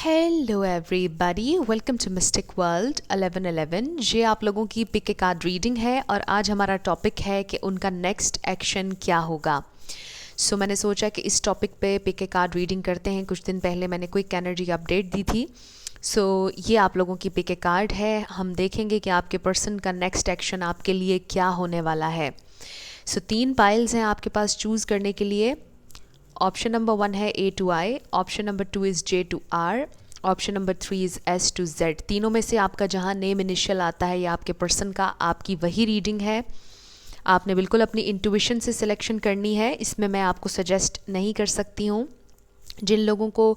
Hello everybody, welcome to mystic world 1111। ये आप लोगों की पिक ए कार्ड रीडिंग है और आज हमारा टॉपिक है कि उनका नेक्स्ट एक्शन क्या होगा। सो मैंने सोचा कि इस टॉपिक पे पिक ए कार्ड रीडिंग करते हैं। कुछ दिन पहले मैंने क्विक एनर्जी अपडेट दी थी। सो ये आप लोगों की पिक ए कार्ड है। हम देखेंगे कि आपके पर्सन का नेक्स्ट एक्शन आपके लिए क्या होने वाला है। सो 3 पाइल्स हैं आपके पास चूज़ करने के लिए। ऑप्शन नंबर 1 है A to I, option number 2 is J to R, option number 3 is S to Z। तीनों में से आपका जहाँ नेम इनिशियल आता है या आपके पर्सन का, आपकी वही रीडिंग है। आपने बिल्कुल अपनी इंट्यूशन से सिलेक्शन करनी है। इसमें मैं आपको सजेस्ट नहीं कर सकती हूँ। जिन लोगों को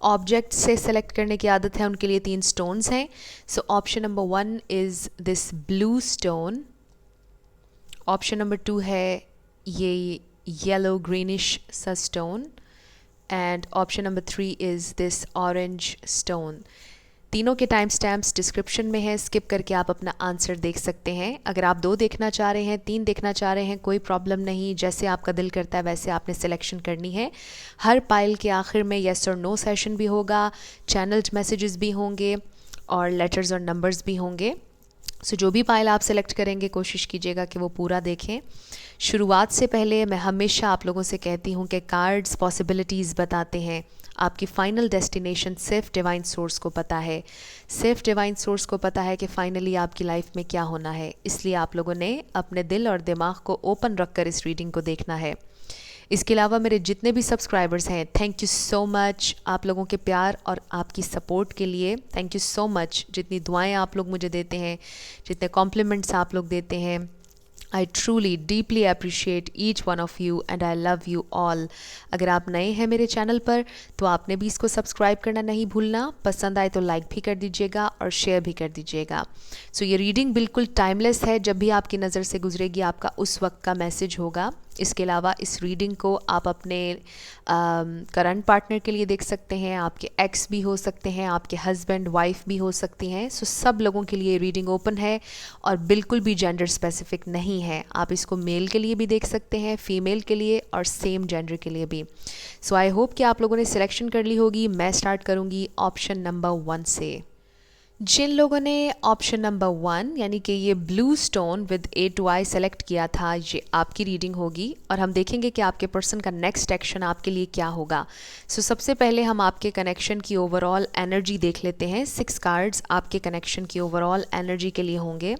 ऑब्जेक्ट से सेलेक्ट करने की आदत है उनके लिए 3 स्टोन्स हैं। So option number 1 is this blue stone, option number 2 है ये येलो ग्रीनिश सा stone, and option number 3 is this orange stone. तीनों के टाइम स्टैम्प्स डिस्क्रिप्शन में है, स्किप करके आप अपना आंसर देख सकते हैं। अगर आप 2 देखना चाह रहे हैं, 3 देखना चाह रहे हैं, कोई प्रॉब्लम नहीं। जैसे आपका दिल करता है वैसे आपने सिलेक्शन करनी है। हर पाइल के आखिर में येस और नो सेशन भी होगा, चैनल्ड मैसेजेस भी होंगे और लेटर्स और नंबर्स भी होंगे। सो जो भी पाइल आप सेलेक्ट करेंगे कोशिश कीजिएगा कि वो पूरा देखें। शुरुआत से पहले मैं हमेशा आप लोगों से कहती हूँ कि कार्ड्स पॉसिबिलिटीज़ बताते हैं, आपकी फ़ाइनल डेस्टिनेशन सिर्फ डिवाइन सोर्स को पता है। सिर्फ डिवाइन सोर्स को पता है कि फ़ाइनली आपकी लाइफ में क्या होना है। इसलिए आप लोगों ने अपने दिल और दिमाग को ओपन रख कर इस रीडिंग को देखना है। इसके अलावा मेरे जितने भी सब्सक्राइबर्स हैं, थैंक यू सो मच आप लोगों के प्यार और आपकी सपोर्ट के लिए। Thank you so much. जितनी दुआएं आप लोग मुझे देते हैं, जितने कॉम्प्लीमेंट्स आप लोग देते हैं, I truly deeply appreciate each one of you and I love you all। अगर आप नए हैं मेरे चैनल पर तो आपने भी इसको सब्सक्राइब करना नहीं भूलना। पसंद आए तो लाइक भी कर दीजिएगा और शेयर भी कर दीजिएगा। सो ये रीडिंग बिल्कुल टाइमलेस है, जब भी आपकी नज़र से गुजरेगी आपका उस वक्त का मैसेज होगा। इसके अलावा इस रीडिंग को आप अपने करंट पार्टनर के लिए देख सकते हैं, आपके एक्स भी हो सकते हैं, आपके हस्बैंड वाइफ भी हो सकती हैं। सो सब लोगों के लिए रीडिंग ओपन है और बिल्कुल भी जेंडर स्पेसिफिक नहीं है। आप इसको मेल के लिए भी देख सकते हैं, फीमेल के लिए और सेम जेंडर के लिए भी। सो आई होप कि आप लोगों ने सिलेक्शन कर ली होगी। मैं स्टार्ट करूँगी ऑप्शन नंबर 1 से। जिन लोगों ने ऑप्शन नंबर 1 यानी कि ये blue stone with A to I select किया था, ये आपकी रीडिंग होगी और हम देखेंगे कि आपके पर्सन का नेक्स्ट एक्शन आपके लिए क्या होगा। सो सबसे पहले हम आपके कनेक्शन की ओवरऑल एनर्जी देख लेते हैं। 6 कार्ड्स आपके कनेक्शन की ओवरऑल एनर्जी के लिए होंगे।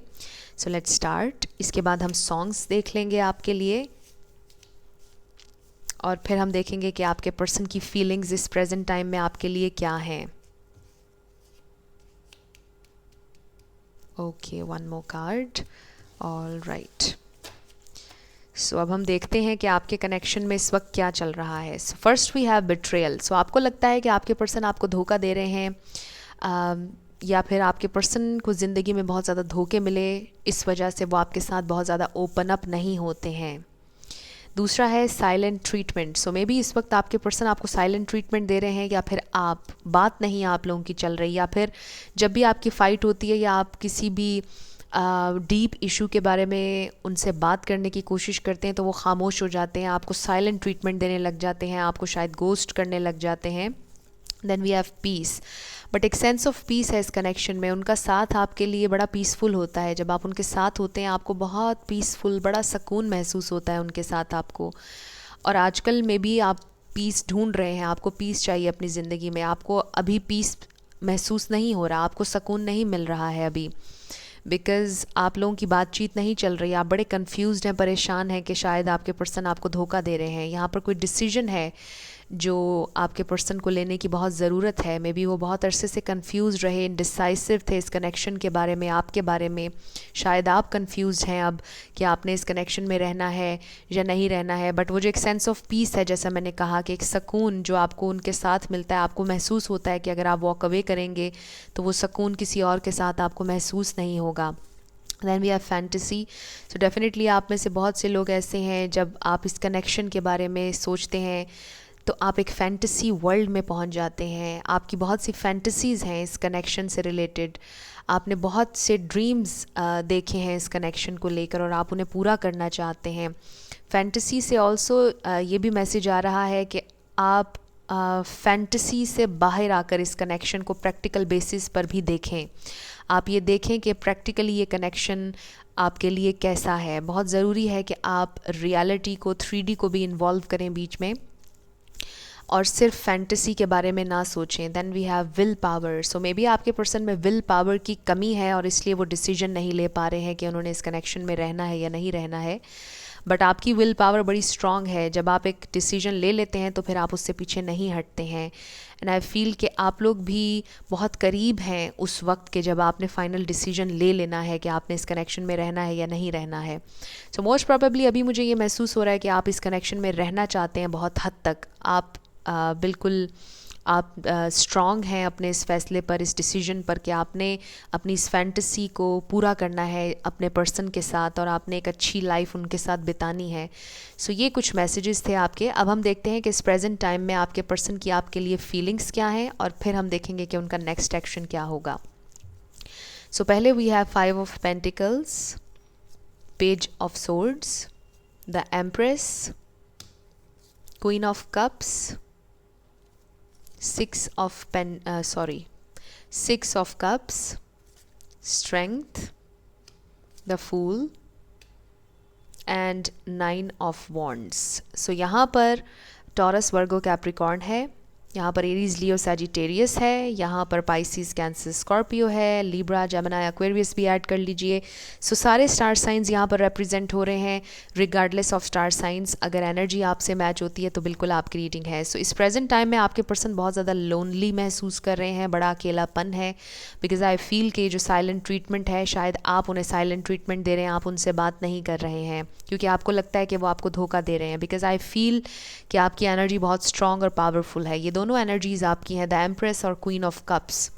सो लेट्स स्टार्ट। इसके बाद हम सॉन्ग्स देख लेंगे आपके लिए और फिर हम देखेंगे कि आपके पर्सन की फीलिंग्स इस प्रेजेंट टाइम में आपके लिए क्या हैं। Okay, 1 more card. All right. So अब हम देखते हैं कि आपके कनेक्शन में इस वक्त क्या चल रहा है। So first we have betrayal. So आपको लगता है कि आपके पर्सन आपको धोखा दे रहे हैं, या फिर आपके पर्सन को ज़िंदगी में बहुत ज़्यादा धोखे मिले, इस वजह से वो आपके साथ बहुत ज़्यादा ओपन अप नहीं होते हैं। दूसरा है silent treatment. So may be इस वक्त आपके पर्सन आपको साइलेंट ट्रीटमेंट दे रहे हैं, या फिर आप बात नहीं आप लोगों की चल रही, या फिर जब भी आपकी फ़ाइट होती है या आप किसी भी डीप इशू के बारे में उनसे बात करने की कोशिश करते हैं तो वो खामोश हो जाते हैं, आपको साइलेंट ट्रीटमेंट देने लग जाते हैं, आपको शायद गोस्ट करने लग जाते हैं। Then we have peace. But एक सेंस ऑफ पीस है इस कनेक्शन में। उनका साथ आपके लिए बड़ा पीसफुल होता है। जब आप उनके साथ होते हैं आपको बहुत पीसफुल, बड़ा सुकून महसूस होता है उनके साथ आपको। और आजकल में भी आप पीस ढूंढ रहे हैं, आपको पीस चाहिए अपनी ज़िंदगी में। आपको अभी पीस महसूस नहीं हो रहा, आपको सुकून नहीं मिल रहा है अभी, बिकॉज़ आप लोगों की बातचीत नहीं चल रही। आप बड़े कंफ्यूज्ड हैं, परेशान हैं कि शायद आपके पर्सन आपको धोखा दे रहे हैं। यहाँ पर कोई डिसीजन है जो आपके पर्सन को लेने की बहुत ज़रूरत है। मे बी वो बहुत अरसे से कंफ्यूज रहे, इंडिसाइसिव थे इस कनेक्शन के बारे में, आपके बारे में। शायद आप कंफ्यूज हैं अब कि आपने इस कनेक्शन में रहना है या नहीं रहना है। बट वो जो एक सेंस ऑफ पीस है, जैसा मैंने कहा कि एक सुकून जो आपको उनके साथ मिलता है, आपको महसूस होता है कि अगर आप वॉक अवे करेंगे तो वो सुकून किसी और के साथ आपको महसूस नहीं होगा। Then we have fantasy. So definitely आप में से बहुत से लोग ऐसे हैं, जब आप इस कनेक्शन के बारे में सोचते हैं तो आप एक फैंटेसी वर्ल्ड में पहुंच जाते हैं। आपकी बहुत सी फैंटेसीज़ हैं इस कनेक्शन से रिलेटेड। आपने बहुत से ड्रीम्स देखे हैं इस कनेक्शन को लेकर और आप उन्हें पूरा करना चाहते हैं। फैंटेसी से ऑल्सो ये भी मैसेज आ रहा है कि आप फैंटेसी से बाहर आकर इस कनेक्शन को प्रैक्टिकल बेसिस पर भी देखें। आप ये देखें कि प्रैक्टिकली ये कनेक्शन आपके लिए कैसा है। बहुत ज़रूरी है कि आप रियलिटी को, 3D को भी इन्वॉल्व करें बीच में, और सिर्फ फैंटेसी के बारे में ना सोचें। Then we have will power. So maybe आपके पर्सन में विल पावर की कमी है और इसलिए वो डिसीजन नहीं ले पा रहे हैं कि उन्होंने इस कनेक्शन में रहना है या नहीं रहना है। बट आपकी विल पावर बड़ी स्ट्रांग है। जब आप एक डिसीजन ले लेते हैं तो फिर आप उससे पीछे नहीं हटते हैं। एंड आई फील कि आप लोग भी बहुत करीब हैं उस वक्त के जब आपने फाइनल डिसीजन ले लेना है कि आपने इस कनेक्शन में रहना है या नहीं रहना है। सो मोस्ट प्रॉबेबली अभी मुझे ये महसूस हो रहा है कि आप इस कनेक्शन में रहना चाहते हैं बहुत हद तक। आप बिल्कुल आप स्ट्रॉन्ग हैं अपने इस फैसले पर, इस डिसीजन पर कि आपने अपनी इस फैंटेसी को पूरा करना है अपने पर्सन के साथ और आपने एक अच्छी लाइफ उनके साथ बितानी है। सो ये कुछ मैसेजेस थे आपके। अब हम देखते हैं कि इस प्रेजेंट टाइम में आपके पर्सन की आपके लिए फीलिंग्स क्या हैं और फिर हम देखेंगे कि उनका नेक्स्ट एक्शन क्या होगा। सो पहले we have 5 of pentacles, page of swords, the empress, queen of cups, 6 of cups, strength, the fool and 9 of wands। सो यहाँ पर टॉरस, वर्गो, कैप्रिकॉर्न है, यहाँ पर एरीज, लियो, सैजिटेरियस है, यहाँ पर पाइसिस, कैंसर, स्कॉर्पियो है, लिब्रा, जेमिनी, एक्वेरियस भी ऐड कर लीजिए। सो सारे स्टार साइंस यहाँ पर रिप्रेजेंट हो रहे हैं। रिगार्डलेस ऑफ स्टार साइंस, अगर एनर्जी आपसे मैच होती है तो बिल्कुल आपकी रीडिंग है। सो इस प्रेजेंट टाइम में आपके पर्सन बहुत ज़्यादा लोनली महसूस कर रहे हैं, बड़ा अकेलापन है। बिकॉज आई फील कि जो साइलेंट ट्रीटमेंट है, शायद आप उन्हें साइलेंट ट्रीटमेंट दे रहे हैं, आप उनसे बात नहीं कर रहे हैं क्योंकि आपको लगता है कि वो आपको धोखा दे रहे हैं। बिकॉज आई फील कि आपकी एनर्जी बहुत स्ट्रॉन्ग और पावरफुल है। ये दोनों एनर्जीज आपकी हैं, द एम्प्रेस और क्वीन ऑफ कप्स।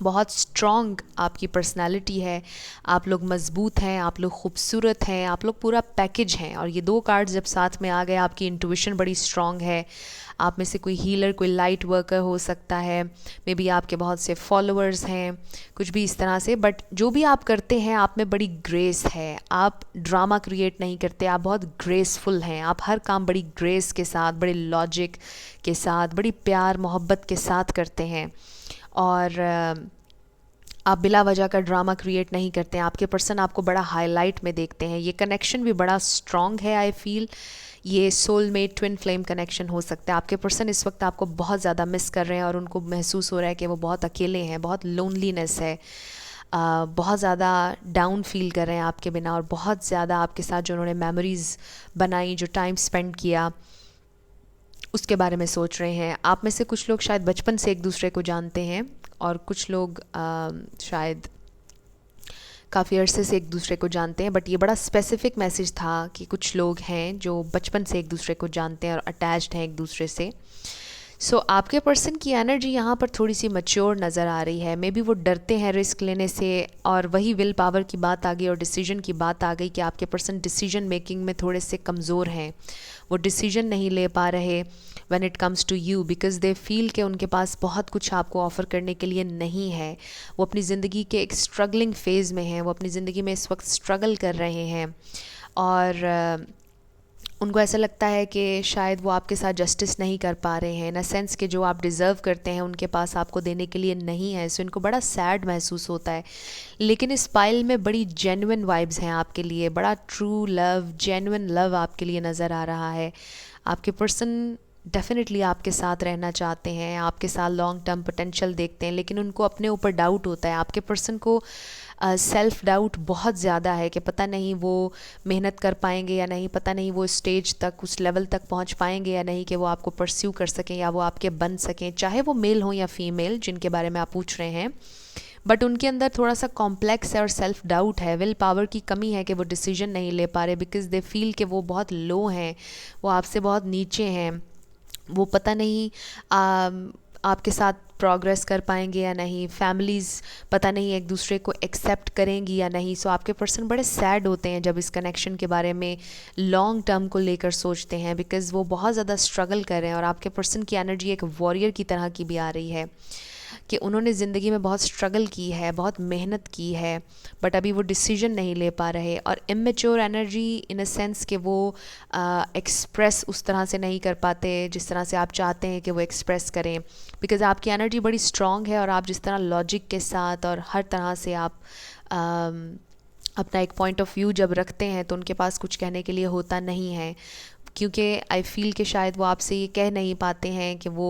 बहुत स्ट्रॉन्ग आपकी पर्सनालिटी है, आप लोग मजबूत हैं, आप लोग खूबसूरत हैं, आप लोग पूरा पैकेज हैं। और ये दो कार्ड्स जब साथ में आ गए, आपकी इंट्यूशन बड़ी स्ट्रॉन्ग है। आप में से कोई हीलर, कोई लाइट वर्कर हो सकता है, मे बी आपके बहुत से फॉलोअर्स हैं, कुछ भी इस तरह से। बट जो भी आप करते हैं आप में बड़ी ग्रेस है, आप ड्रामा क्रिएट नहीं करते, आप बहुत ग्रेसफुल हैं। आप हर काम बड़ी ग्रेस के साथ, बड़े लॉजिक के साथ, बड़ी प्यार मोहब्बत के साथ करते हैं और आप बिला वजह का ड्रामा क्रिएट नहीं करते हैं। आपके पर्सन आपको बड़ा हाईलाइट में देखते हैं। ये कनेक्शन भी बड़ा स्ट्रॉन्ग है। आई फील ये सोलमेट ट्विन फ्लेम कनेक्शन हो सकता है। आपके पर्सन इस वक्त आपको बहुत ज़्यादा मिस कर रहे हैं और उनको महसूस हो रहा है कि वो बहुत अकेले हैं, बहुत लोनलीनेस है, बहुत ज़्यादा डाउन फील कर रहे हैं आपके बिना, और बहुत ज़्यादा आपके साथ जो उन्होंने मेमोरीज़ बनाई, जो टाइम स्पेंड किया, उसके बारे में सोच रहे हैं। आप में से कुछ लोग शायद बचपन से एक दूसरे को जानते हैं और कुछ लोग शायद काफ़ी अरसे से एक दूसरे को जानते हैं। बट ये बड़ा स्पेसिफिक मैसेज था कि कुछ लोग हैं जो बचपन से एक दूसरे को जानते हैं और अटैच्ड हैं एक दूसरे से। सो आपके पर्सन की एनर्जी यहाँ पर थोड़ी सी मैच्योर नज़र आ रही है। मे बी वो डरते हैं रिस्क लेने से, और वही विल पावर की बात आ गई और डिसीजन की बात आ गई कि आपके पर्सन डिसीजन मेकिंग में थोड़े से कमज़ोर हैं। वो डिसीजन नहीं ले पा रहे when it comes to you, because they feel कि उनके पास बहुत कुछ आपको ऑफ़र करने के लिए नहीं है। वो अपनी ज़िंदगी के एक स्ट्रगलिंग फेज़ में हैं, वो अपनी ज़िंदगी में इस वक्त स्ट्रगल कर रहे हैं और उनको ऐसा लगता है कि शायद वो आपके साथ जस्टिस नहीं कर पा रहे हैं, इन अ सेंस कि जो आप डिज़र्व करते हैं उनके पास आपको देने के लिए नहीं है। सो इनको बड़ा सैड महसूस होता है। लेकिन इस पाइल में बड़ी जेन्युइन वाइब्स हैं आपके लिए, बड़ा ट्रू लव, जेन्युइन लव आपके लिए नज़र आ रहा है। आपके पर्सन डेफिनेटली आपके साथ रहना चाहते हैं, आपके साथ लॉन्ग टर्म पोटेंशियल देखते हैं, लेकिन उनको अपने ऊपर डाउट होता है। आपके पर्सन को सेल्फ़ डाउट बहुत ज़्यादा है कि पता नहीं वो मेहनत कर पाएंगे या नहीं, पता नहीं वो स्टेज तक, उस लेवल तक पहुंच पाएंगे या नहीं कि वो आपको परस्यू कर सकें या वो आपके बन सकें, चाहे वो मेल हो या फीमेल जिनके बारे में आप पूछ रहे हैं। बट उनके अंदर थोड़ा सा कॉम्प्लेक्स है और सेल्फ़ डाउट है, विल पावर की कमी है कि वो डिसीजन नहीं ले पा रहे, बिकॉज दे फील कि वो बहुत लो हैं, वो आपसे बहुत नीचे हैं। वो पता नहीं आपके साथ प्रोग्रेस कर पाएंगे या नहीं, फैमिलीज़ पता नहीं एक दूसरे को एक्सेप्ट करेंगी या नहीं। सो आपके पर्सन बड़े सैड होते हैं जब इस कनेक्शन के बारे में लॉन्ग टर्म को लेकर सोचते हैं, बिकॉज़ वो बहुत ज़्यादा स्ट्रगल कर रहे हैं और आपके पर्सन की एनर्जी एक वॉरियर की तरह की भी आ रही है कि उन्होंने ज़िंदगी में बहुत स्ट्रगल की है, बहुत मेहनत की है, बट अभी वो डिसीजन नहीं ले पा रहे। और immature energy in a sense कि वो एक्सप्रेस उस तरह से नहीं कर पाते जिस तरह से आप चाहते हैं कि वो एक्सप्रेस करें, बिकॉज़ आपकी एनर्जी बड़ी स्ट्रॉन्ग है और आप जिस तरह लॉजिक के साथ और हर तरह से आप अपना एक पॉइंट ऑफ व्यू जब रखते हैं तो उनके पास कुछ कहने के लिए होता नहीं है, क्योंकि आई फील कि शायद वो आपसे ये कह नहीं पाते हैं कि वो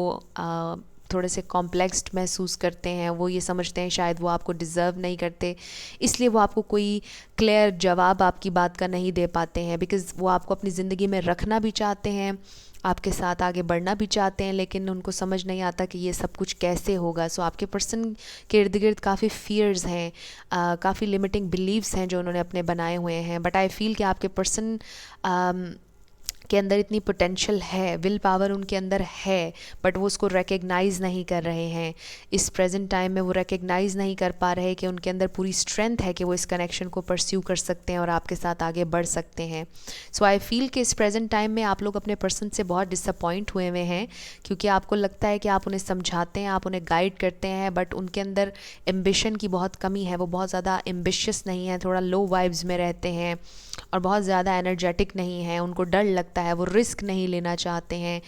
थोड़े से कॉम्प्लेक्स्ड महसूस करते हैं, वो ये समझते हैं शायद वो आपको डिज़र्व नहीं करते, इसलिए वो आपको कोई क्लियर जवाब आपकी बात का नहीं दे पाते हैं, बिकॉज़ वो आपको अपनी ज़िंदगी में रखना भी चाहते हैं, आपके साथ आगे बढ़ना भी चाहते हैं, लेकिन उनको समझ नहीं आता कि ये सब कुछ कैसे होगा। सो आपके पर्सन के इर्द गिर्द काफ़ी फ़ियर्स हैं, काफ़ी लिमिटिंग बिलीव्स हैं जो उन्होंने अपने बनाए हुए हैं, बट आई फील कि आपके पर्सन के अंदर इतनी पोटेंशियल है, विल पावर उनके अंदर है, बट वो उसको रिकग्नाइज़ नहीं कर रहे हैं। इस प्रेजेंट टाइम में वो रिकग्नाइज़ नहीं कर पा रहे कि उनके अंदर पूरी स्ट्रेंथ है कि वो इस कनेक्शन को परस्यू कर सकते हैं और आपके साथ आगे बढ़ सकते हैं। सो आई फील कि इस प्रेजेंट टाइम में आप लोग अपने पर्सन से बहुत डिसअपॉइंट हुए हुए हैं, क्योंकि आपको लगता है कि आप उन्हें समझाते हैं, आप उन्हें गाइड करते हैं, बट उनके अंदर एम्बिशन की बहुत कमी है, वो बहुत ज़्यादा एम्बिशियस नहीं है, थोड़ा लो वाइब्स में रहते हैं और बहुत ज़्यादा एनर्जेटिक नहीं है, उनको डर लगता है, वो रिस्क नहीं लेना चाहते हैं,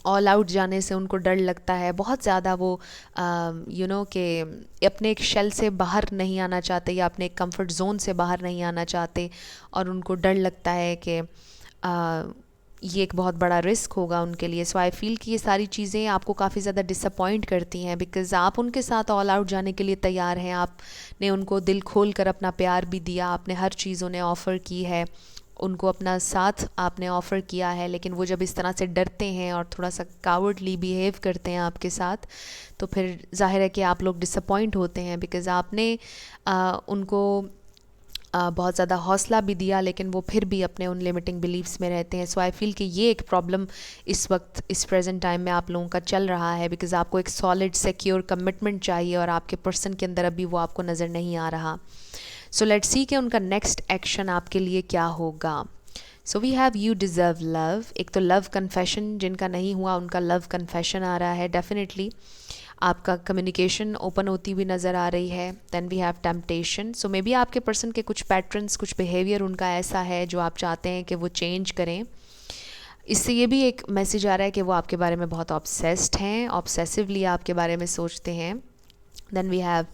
ऑल आउट जाने से उनको डर लगता है बहुत ज़्यादा, वो कि अपने एक शेल से बाहर नहीं आना चाहते या अपने एक कंफर्ट जोन से बाहर नहीं आना चाहते, और उनको डर लगता है कि ये एक बहुत बड़ा रिस्क होगा उनके लिए। सो आई फील कि ये सारी चीज़ें आपको काफ़ी ज़्यादा डिसअपॉइंट करती हैं, बिकॉज़ आप उनके साथ ऑल आउट जाने के लिए तैयार हैं, आपने उनको दिल खोल कर अपना प्यार भी दिया, आपने हर चीज़ उन्हें ऑफ़र की है, उनको अपना साथ आपने ऑफ़र किया है, लेकिन वो जब इस तरह से डरते हैं और थोड़ा सा कावर्डली बिहेव करते हैं आपके साथ, तो फिर जाहिर है कि आप लोग डिसअपॉइंट होते हैं, बिकॉज़ आपने उनको बहुत ज़्यादा हौसला भी दिया, लेकिन वो फिर भी अपने उन लिमिटिंग बिलीव्स में रहते हैं। सो आई फील कि ये एक प्रॉब्लम इस वक्त इस प्रेजेंट टाइम में आप लोगों का चल रहा है, बिकॉज़ आपको एक सॉलिड सिक्योर कमिटमेंट चाहिए और आपके पर्सन के अंदर अभी वो आपको नज़र नहीं आ रहा। सो लेट्स सी कि उनका नेक्स्ट एक्शन आपके लिए क्या होगा। So we have you deserve love. एक तो लव कन्फेशन जिनका नहीं हुआ, उनका लव कन्फेशन आ रहा है डेफिनेटली। आपका कम्युनिकेशन ओपन होती हुई नज़र आ रही है। Then we have temptation. So maybe आपके पर्सन के कुछ पैटर्न्स, कुछ बिहेवियर उनका ऐसा है जो आप चाहते हैं कि वो चेंज करें। इससे ये भी एक मैसेज आ रहा है कि वो आपके बारे में बहुत ऑब्सेस्ड हैं, ऑब्सेसिवली आपके बारे में सोचते हैं। देन वी हैव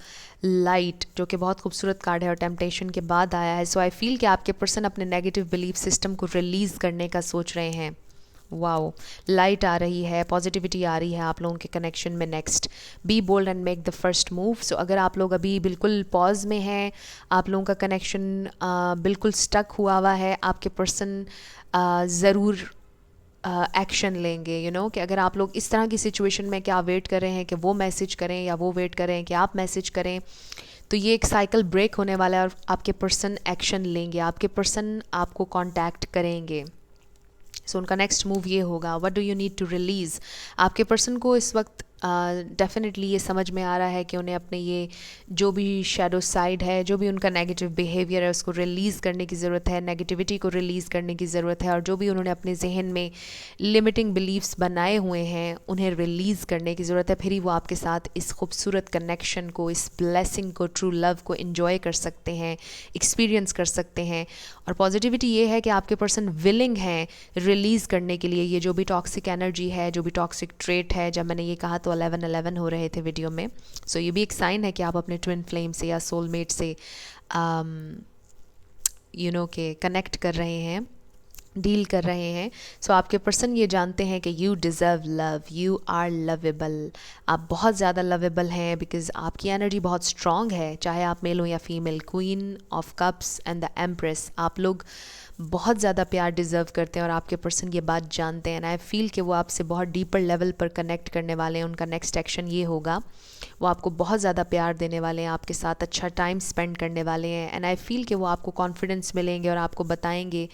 लाइट, जो कि बहुत खूबसूरत कार्ड है और टेम्पटेशन के बाद आया है। सो आई फील कि आपके पर्सन अपने नेगेटिव बिलीफ सिस्टम को रिलीज़ करने का सोच रहे हैं। वाओ, लाइट आ रही है, पॉजिटिविटी आ रही है आप लोगों के कनेक्शन में। Next, be bold and make the first move. So अगर आप लोग अभी बिल्कुल पॉज में हैं, आप लोगों का कनेक्शन बिल्कुल स्टक हुआ है, आपके पर्सन ज़रूर एक्शन लेंगे। कि अगर आप लोग इस तरह की सिचुएशन में क्या वेट कर रहे हैं कि वो मैसेज करें या वो वेट करें कि आप मैसेज करें, तो ये एक साइकिल ब्रेक होने वाला है और आपके पर्सन एक्शन लेंगे, आपके पर्सन आपको कांटेक्ट करेंगे। सो उनका नेक्स्ट मूव ये होगा, what do you need to release. आपके पर्सन को इस वक्त डेफिनेटली ये समझ में आ रहा है कि उन्हें अपने ये जो भी शैडो साइड है, जो भी उनका नेगेटिव बिहेवियर है, उसको रिलीज़ करने की ज़रूरत है, नेगेटिविटी को रिलीज़ करने की ज़रूरत है, और जो भी उन्होंने अपने जहन में लिमिटिंग बिलीव्स बनाए हुए हैं उन्हें रिलीज़ करने की ज़रूरत है। फिर ही वो आपके साथ इस खूबसूरत कनेक्शन को, इस ब्लेसिंग को, ट्रू लव को इन्जॉय कर सकते हैं, एक्सपीरियंस कर सकते हैं। और पॉजिटिविटी ये है कि आपके पर्सन विलिंग हैं रिलीज़ करने के लिए ये जो भी टॉक्सिक एनर्जी है, जो भी टॉक्सिक ट्रेट है। जब मैंने ये कहा तो 11-11 हो रहे थे वीडियो में। सो ये भी एक साइन है कि आप अपने ट्विन फ्लेम से या सोलमेट से के कनेक्ट कर रहे हैं, डील कर रहे हैं। सो आपके पर्सन ये जानते हैं कि you deserve love, you are lovable. आप बहुत ज़्यादा लवेबल हैं बिकॉज़ आपकी एनर्जी बहुत स्ट्रॉन्ग है, चाहे आप मेल हो या female. Queen of cups and the empress, आप लोग बहुत ज़्यादा प्यार डिज़र्व करते हैं और आपके पर्सन ये बात जानते हैं। एंड आई फील कि वो आपसे बहुत डीपर लेवल पर कनेक्ट करने वाले हैं। उनका नेक्स्ट एक्शन ये होगा, वो आपको बहुत ज़्यादा प्यार देने वाले हैं, आपके साथ अच्छा टाइम स्पेंड करने वाले हैं। एंड आई फील कि वो आपको कॉन्फिडेंस मिलेंगे और आपको बताएंगे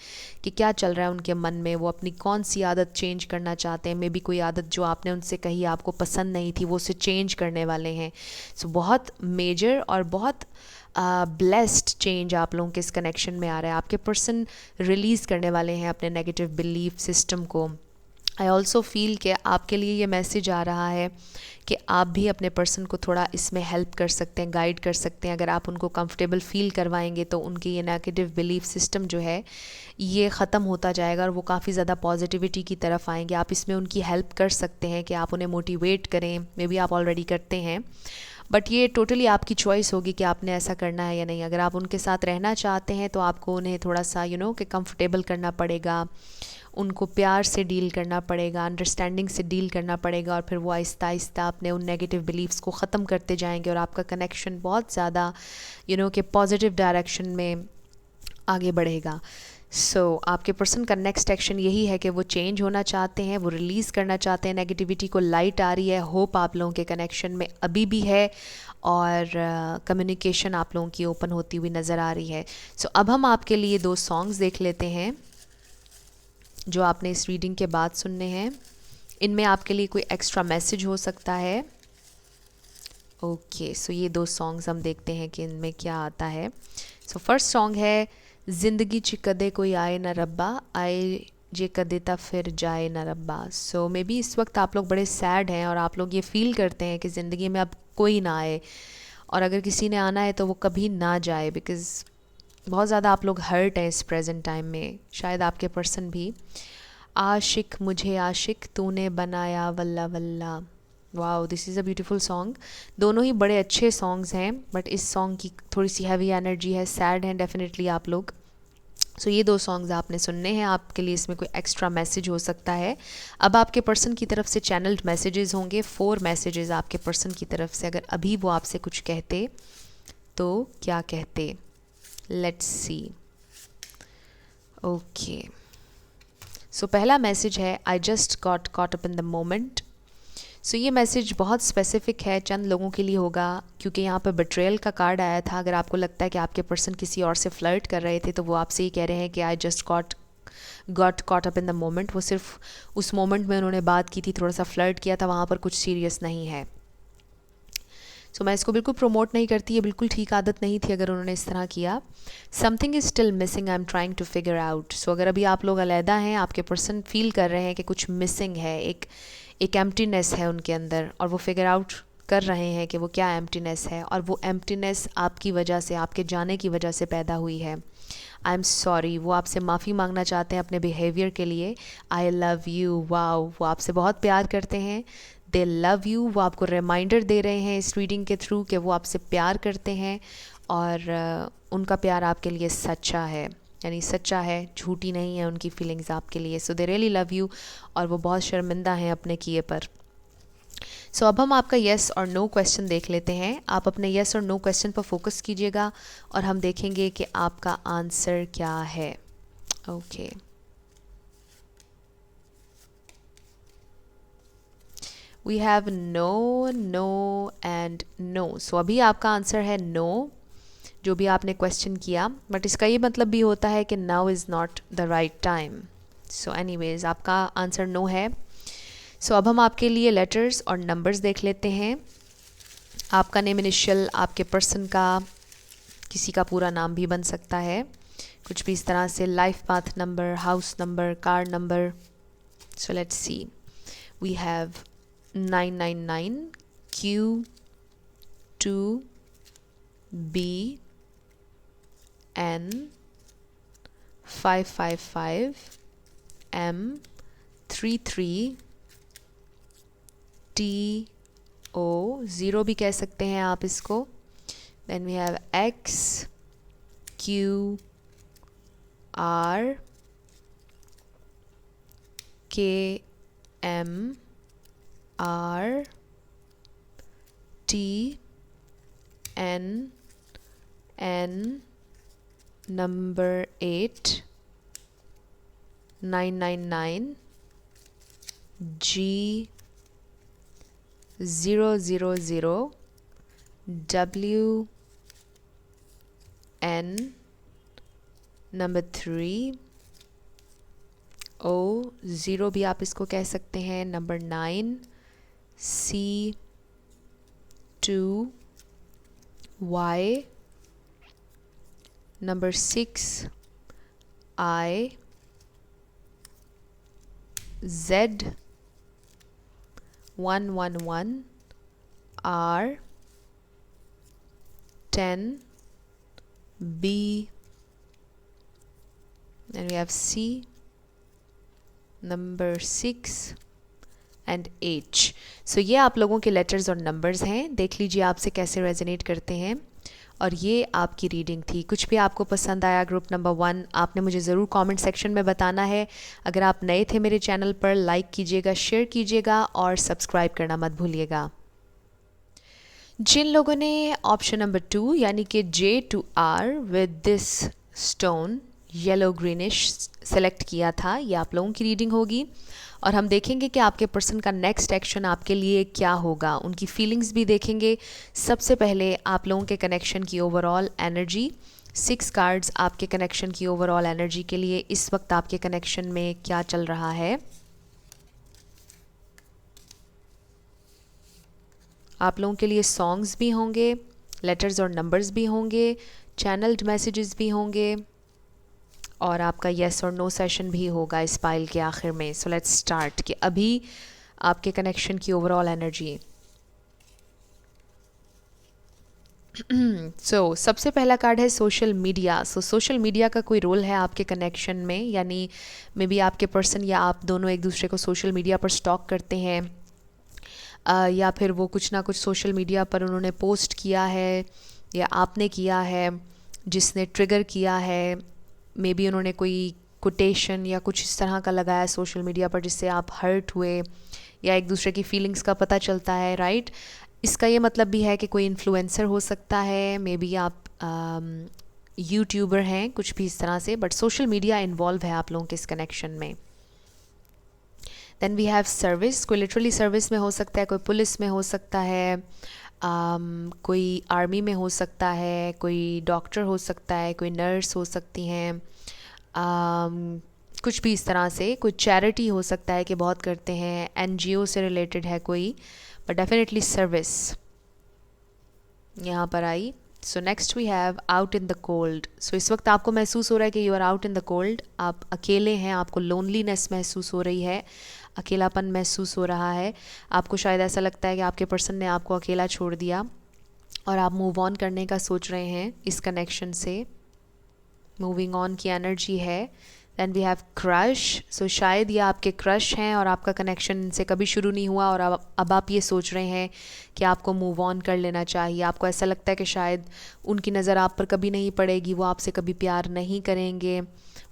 कि क्या चल रहा है उनके मन में, वो अपनी कौन सी आदत चेंज करना चाहते हैं। मे बी कोई आदत जो आपने उनसे कही आपको पसंद नहीं थी, वो उसे चेंज करने वाले हैं। सो बहुत मेजर और बहुत ब्लेस्ड चेंज आप लोगों के इस कनेक्शन में आ रहा है। आपके पर्सन रिलीज़ करने वाले हैं अपने नेगेटिव बिलीफ सिस्टम को, आई ऑल्सो फील कि आपके लिए ये मैसेज आ रहा है कि आप भी अपने पर्सन को थोड़ा इसमें हेल्प कर सकते हैं, गाइड कर सकते हैं। अगर आप उनको कंफर्टेबल फील करवाएंगे तो उनकी ये नेगेटिव बिलीफ सिस्टम जो है ये ख़त्म होता जाएगा और वो काफ़ी ज़्यादा पॉजिटिविटी की तरफ आएंगे। आप इसमें उनकी हेल्प कर सकते हैं कि आप उन्हें मोटिवेट करें, मे बी आप ऑलरेडी करते हैं, बट ये टोटली आपकी चॉइस होगी कि आपने ऐसा करना है या नहीं। अगर आप उनके साथ रहना चाहते हैं तो आपको उन्हें थोड़ा सा कि कंफर्टेबल करना पड़ेगा, उनको प्यार से डील करना पड़ेगा, अंडरस्टैंडिंग से डील करना पड़ेगा, और फिर वो आहिस्ता आहिस्ता अपने उन नेगेटिव बिलीव्स को ख़त्म करते जाएंगे और आपका कनेक्शन बहुत ज़्यादा कि पॉजिटिव डायरेक्शन में आगे बढ़ेगा। आपके पर्सन का नेक्स्ट एक्शन यही है कि वो चेंज होना चाहते हैं, वो रिलीज़ करना चाहते हैं नेगेटिविटी को। लाइट आ रही है, होप आप लोगों के कनेक्शन में अभी भी है, और कम्युनिकेशन आप लोगों की ओपन होती हुई नज़र आ रही है। अब हम आपके लिए 2 सॉन्ग्स देख लेते हैं जो आपने इस रीडिंग के बाद सुनने हैं। इनमें आपके लिए कोई एक्स्ट्रा मैसेज हो सकता है। ओके, ये 2 सॉन्ग्स हम देखते हैं कि इनमें क्या आता है। फर्स्ट सॉन्ग है ज़िंदगी च कदे कोई आए ना रब्बा, आए जे कदे ता फिर जाए ना रब्बा। मे बी इस वक्त आप लोग बड़े सैड हैं और आप लोग ये फील करते हैं कि ज़िंदगी में अब कोई ना आए, और अगर किसी ने आना है तो वो कभी ना जाए, बिकॉज़ बहुत ज़्यादा आप लोग हर्ट हैं इस प्रेजेंट टाइम में। शायद आपके पर्सन भी। आशिक मुझे आशिक तूने बनाया वल्ला वल्ला। Wow, this is a beautiful song. दोनों ही बड़े अच्छे सॉन्ग्स हैं, बट इस सॉन्ग की थोड़ी सी हैवी एनर्जी है, सैड हैं डेफिनेटली आप लोग। ये 2 सॉन्ग्स आपने सुनने हैं। आपके लिए इसमें कोई एक्स्ट्रा मैसेज हो सकता है। अब आपके पर्सन की तरफ से चैनल्ड मैसेजेस होंगे, 4 मैसेजेस आपके पर्सन की तरफ से। अगर अभी वो आपसे कुछ कहते तो क्या कहते? Let's see. ओके, पहला मैसेज है आई just got caught up in the moment. ये मैसेज बहुत स्पेसिफिक है, चंद लोगों के लिए होगा, क्योंकि यहाँ पर बिट्रेयल का कार्ड आया था। अगर आपको लगता है कि आपके पर्सन किसी और से फ्लर्ट कर रहे थे तो वो आपसे ही कह रहे हैं कि आई just got caught up in the moment. वो सिर्फ उस मोमेंट में उन्होंने बात की थी, थोड़ा सा फ्लर्ट किया था, वहाँ पर कुछ सीरियस नहीं है। मैं इसको बिल्कुल प्रमोट नहीं करती, ये बिल्कुल ठीक आदत नहीं थी अगर उन्होंने इस तरह किया। Something is still missing, I am trying to figure out. अगर अभी आप लोग अलहदा हैं, आपके पर्सन फील कर रहे हैं कि कुछ मिसिंग है, एक एम्प्टीनेस है उनके अंदर, और वो फिगर आउट कर रहे हैं कि वो क्या एम्प्टीनेस है, और वो एम्प्टीनेस आपकी वजह से, आपके जाने की वजह से पैदा हुई है। आई एम सॉरी, वो आपसे माफ़ी मांगना चाहते हैं अपने बिहेवियर के लिए। आई लव यू, वाओ, वो आपसे बहुत प्यार करते हैं। दे लव यू, वो आपको रिमाइंडर दे रहे हैं इस रीडिंग के थ्रू कि वो आपसे प्यार करते हैं, और उनका प्यार आपके लिए सच्चा है, यानी सच्चा है, झूठी नहीं है उनकी फीलिंग्स आपके लिए। दे रियली लव यू, और वो बहुत शर्मिंदा हैं अपने किए पर। अब हम आपका येस और नो क्वेश्चन देख लेते हैं। आप अपने येस और नो क्वेश्चन पर फोकस कीजिएगा और हम देखेंगे कि आपका आंसर क्या है। Okay, we have no, no and no. अभी आपका आंसर है नो, जो भी आपने क्वेश्चन किया, बट इसका ये मतलब भी होता है कि now is not the right time. Anyways, आपका आंसर नो है। अब हम आपके लिए लेटर्स और नंबर्स देख लेते हैं। आपका नेम इनिशियल, आपके पर्सन का किसी का पूरा नाम भी बन सकता है, कुछ भी इस तरह से, life path number, house number, car number. Let's see, we have 999, Q, 2, B, N, 555, M, 33, T, O, 0 भी कह सकते हैं आप इसको। Then we have X, Q, R, K, M, R, T, N, N, number 8, 999, G, 000, W, N, number 3, O, 0 भी आप इसको कह सकते हैं, number 9, C, 2, Y, number 6, I, Z111, R, 10, B, and we have C, number 6 and H. सो ये आप लोगों के लेटर्स और नंबर्स हैं. देख लीजिए आपसे कैसे रेजोनेट करते हैं. और ये आपकी रीडिंग थी. कुछ भी आपको पसंद आया ग्रुप नंबर 1, आपने मुझे ज़रूर कमेंट सेक्शन में बताना है. अगर आप नए थे मेरे चैनल पर, लाइक कीजिएगा, शेयर कीजिएगा और सब्सक्राइब करना मत भूलिएगा. जिन लोगों ने ऑप्शन नंबर 2 यानी कि J2R with this stone yellow greenish select किया था, ये आप लोगों की रीडिंग होगी. और हम देखेंगे कि आपके पर्सन का नेक्स्ट एक्शन आपके लिए क्या होगा. उनकी फीलिंग्स भी देखेंगे. सबसे पहले आप लोगों के कनेक्शन की ओवरऑल एनर्जी. 6 कार्ड्स आपके कनेक्शन की ओवरऑल एनर्जी के लिए इस वक्त आपके कनेक्शन में क्या चल रहा है. आप लोगों के लिए सॉन्ग्स भी होंगे, लेटर्स और नंबर्स भी होंगे, चैनल्ड मैसेजेस भी होंगे और आपका येस और नो सेशन भी होगा इस पाइल के आखिर में. सो लेट्स स्टार्ट कि अभी आपके कनेक्शन की ओवरऑल एनर्जी. सो सबसे पहला कार्ड है सोशल मीडिया. सो सोशल मीडिया का कोई रोल है आपके कनेक्शन में, यानी मे बी आपके पर्सन या आप दोनों एक दूसरे को सोशल मीडिया पर स्टॉक करते हैं, या फिर वो कुछ ना कुछ सोशल मीडिया पर उन्होंने पोस्ट किया है या आपने किया है जिसने ट्रिगर किया है. मे बी उन्होंने कोई कोटेशन या कुछ इस तरह का लगाया सोशल मीडिया पर जिससे आप हर्ट हुए या एक दूसरे की फीलिंग्स का पता चलता है. राइट. इसका ये मतलब भी है कि कोई इन्फ्लुएंसर हो सकता है, मे बी आप यूट्यूबर हैं, कुछ भी इस तरह से, बट सोशल मीडिया इन्वॉल्व है आप लोगों के इस कनेक्शन में. Then we have service. कोई लिटरली सर्विस में हो सकता है, कोई पुलिस में हो सकता है, कोई आर्मी में हो सकता है, कोई डॉक्टर हो सकता है, कोई नर्स हो सकती हैं, कुछ भी इस तरह से. कोई चैरिटी हो सकता है कि बहुत करते हैं, NGO से रिलेटेड है कोई, बट डेफिनेटली सर्विस यहाँ पर आई. So next we have out in the cold. So इस वक्त आपको महसूस हो रहा है कि you are out in the cold. आप अकेले हैं, आपको लोनलीनेस महसूस हो रही है, अकेलापन महसूस हो रहा है. आपको शायद ऐसा लगता है कि आपके पर्सन ने आपको अकेला छोड़ दिया और आप मूव ऑन करने का सोच रहे हैं इस कनेक्शन से. मूविंग ऑन की एनर्जी है. Then we have crush. So शायद ये आपके क्रश हैं और आपका कनेक्शन इनसे कभी शुरू नहीं हुआ और अब आप ये सोच रहे हैं कि आपको मूव ऑन कर लेना चाहिए. आपको ऐसा लगता है कि शायद उनकी नज़र आप पर कभी नहीं पड़ेगी, वो आपसे कभी प्यार नहीं करेंगे,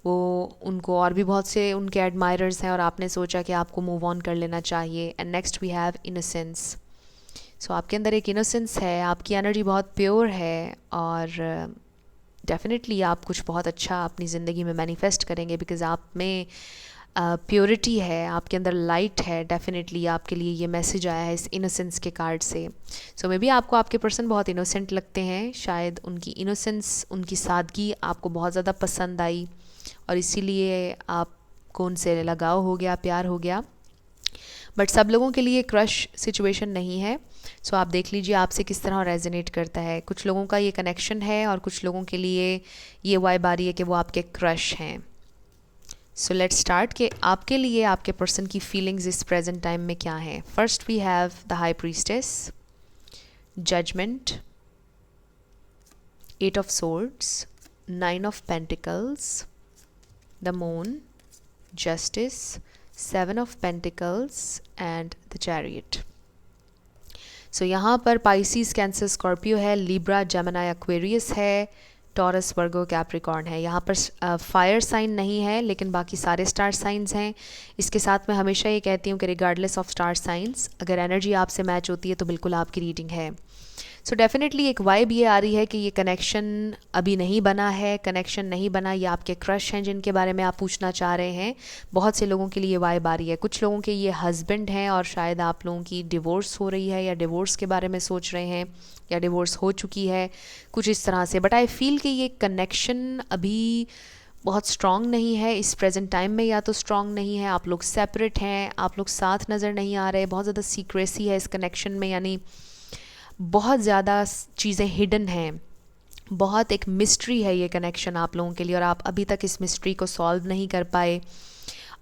वो उनको और भी बहुत से उनके एडमायरर्स हैं और आपने सोचा कि आपको मूव ऑन कर लेना चाहिए. And next we have innocence. So आपके अंदर एक इनोसेंस है, आपकी एनर्जी बहुत प्योर है और डेफिनेटली आप कुछ बहुत अच्छा अपनी ज़िंदगी में मैनिफेस्ट करेंगे बिकॉज़ आप में प्योरिटी है, आपके अंदर लाइट है. डेफिनेटली आपके लिए ये मैसेज आया है इस इनोसेंस के कार्ड से. सो मे बी आपको आपके पर्सन बहुत इनोसेंट लगते हैं, शायद उनकी इनोसेंस, उनकी सादगी आपको बहुत ज़्यादा पसंद आई और इसीलिए आपको उनसे लगाव हो गया, प्यार हो गया. बट सब लोगों के लिए क्रश सिचुएशन नहीं है. सो आप देख लीजिए आपसे किस तरह रेजोनेट करता है. कुछ लोगों का ये कनेक्शन है और कुछ लोगों के लिए ये वाइब आ रही है कि वो आपके क्रश हैं. सो लेट्स स्टार्ट कि आपके लिए आपके पर्सन की फीलिंग्स इस प्रेजेंट टाइम में क्या हैं. First we have the high priestess, judgment, 8 of swords, 9 of pentacles, the moon, justice, 7 of pentacles and the chariot. So यहाँ पर पाइसिस, कैंसर, स्कॉर्पियो है, लिब्रा, जेमिनी, एक्वेरियस है, टॉरस, वर्गो, कैप्रिकॉर्न है. यहाँ पर फायर साइन नहीं है लेकिन बाकी सारे स्टार साइंस हैं. इसके साथ मैं हमेशा ये कहती हूँ कि रिगार्डलेस ऑफ स्टार साइंस, अगर एनर्जी आपसे मैच होती है तो बिल्कुल आपकी रीडिंग है. सो डेफिनेटली एक वाइब ये आ रही है कि ये कनेक्शन अभी नहीं बना है, कनेक्शन नहीं बना, ये आपके क्रश हैं जिनके बारे में आप पूछना चाह रहे हैं. बहुत से लोगों के लिए वाइब आ रही है. कुछ लोगों के ये हस्बैंड हैं और शायद आप लोगों की डिवोर्स हो रही है या डिवोर्स के बारे में सोच रहे हैं या डिवोर्स हो चुकी है, कुछ इस तरह से. बट आई फील कि ये कनेक्शन अभी बहुत स्ट्रॉन्ग नहीं है इस प्रेजेंट टाइम में. या तो स्ट्रॉन्ग नहीं है, आप लोग सेपरेट हैं, आप लोग साथ नज़र नहीं आ रहे, बहुत ज़्यादा सीक्रेसी है इस कनेक्शन में, यानी बहुत ज़्यादा चीज़ें हिडन हैं, बहुत एक मिस्ट्री है ये कनेक्शन आप लोगों के लिए और आप अभी तक इस मिस्ट्री को सॉल्व नहीं कर पाए.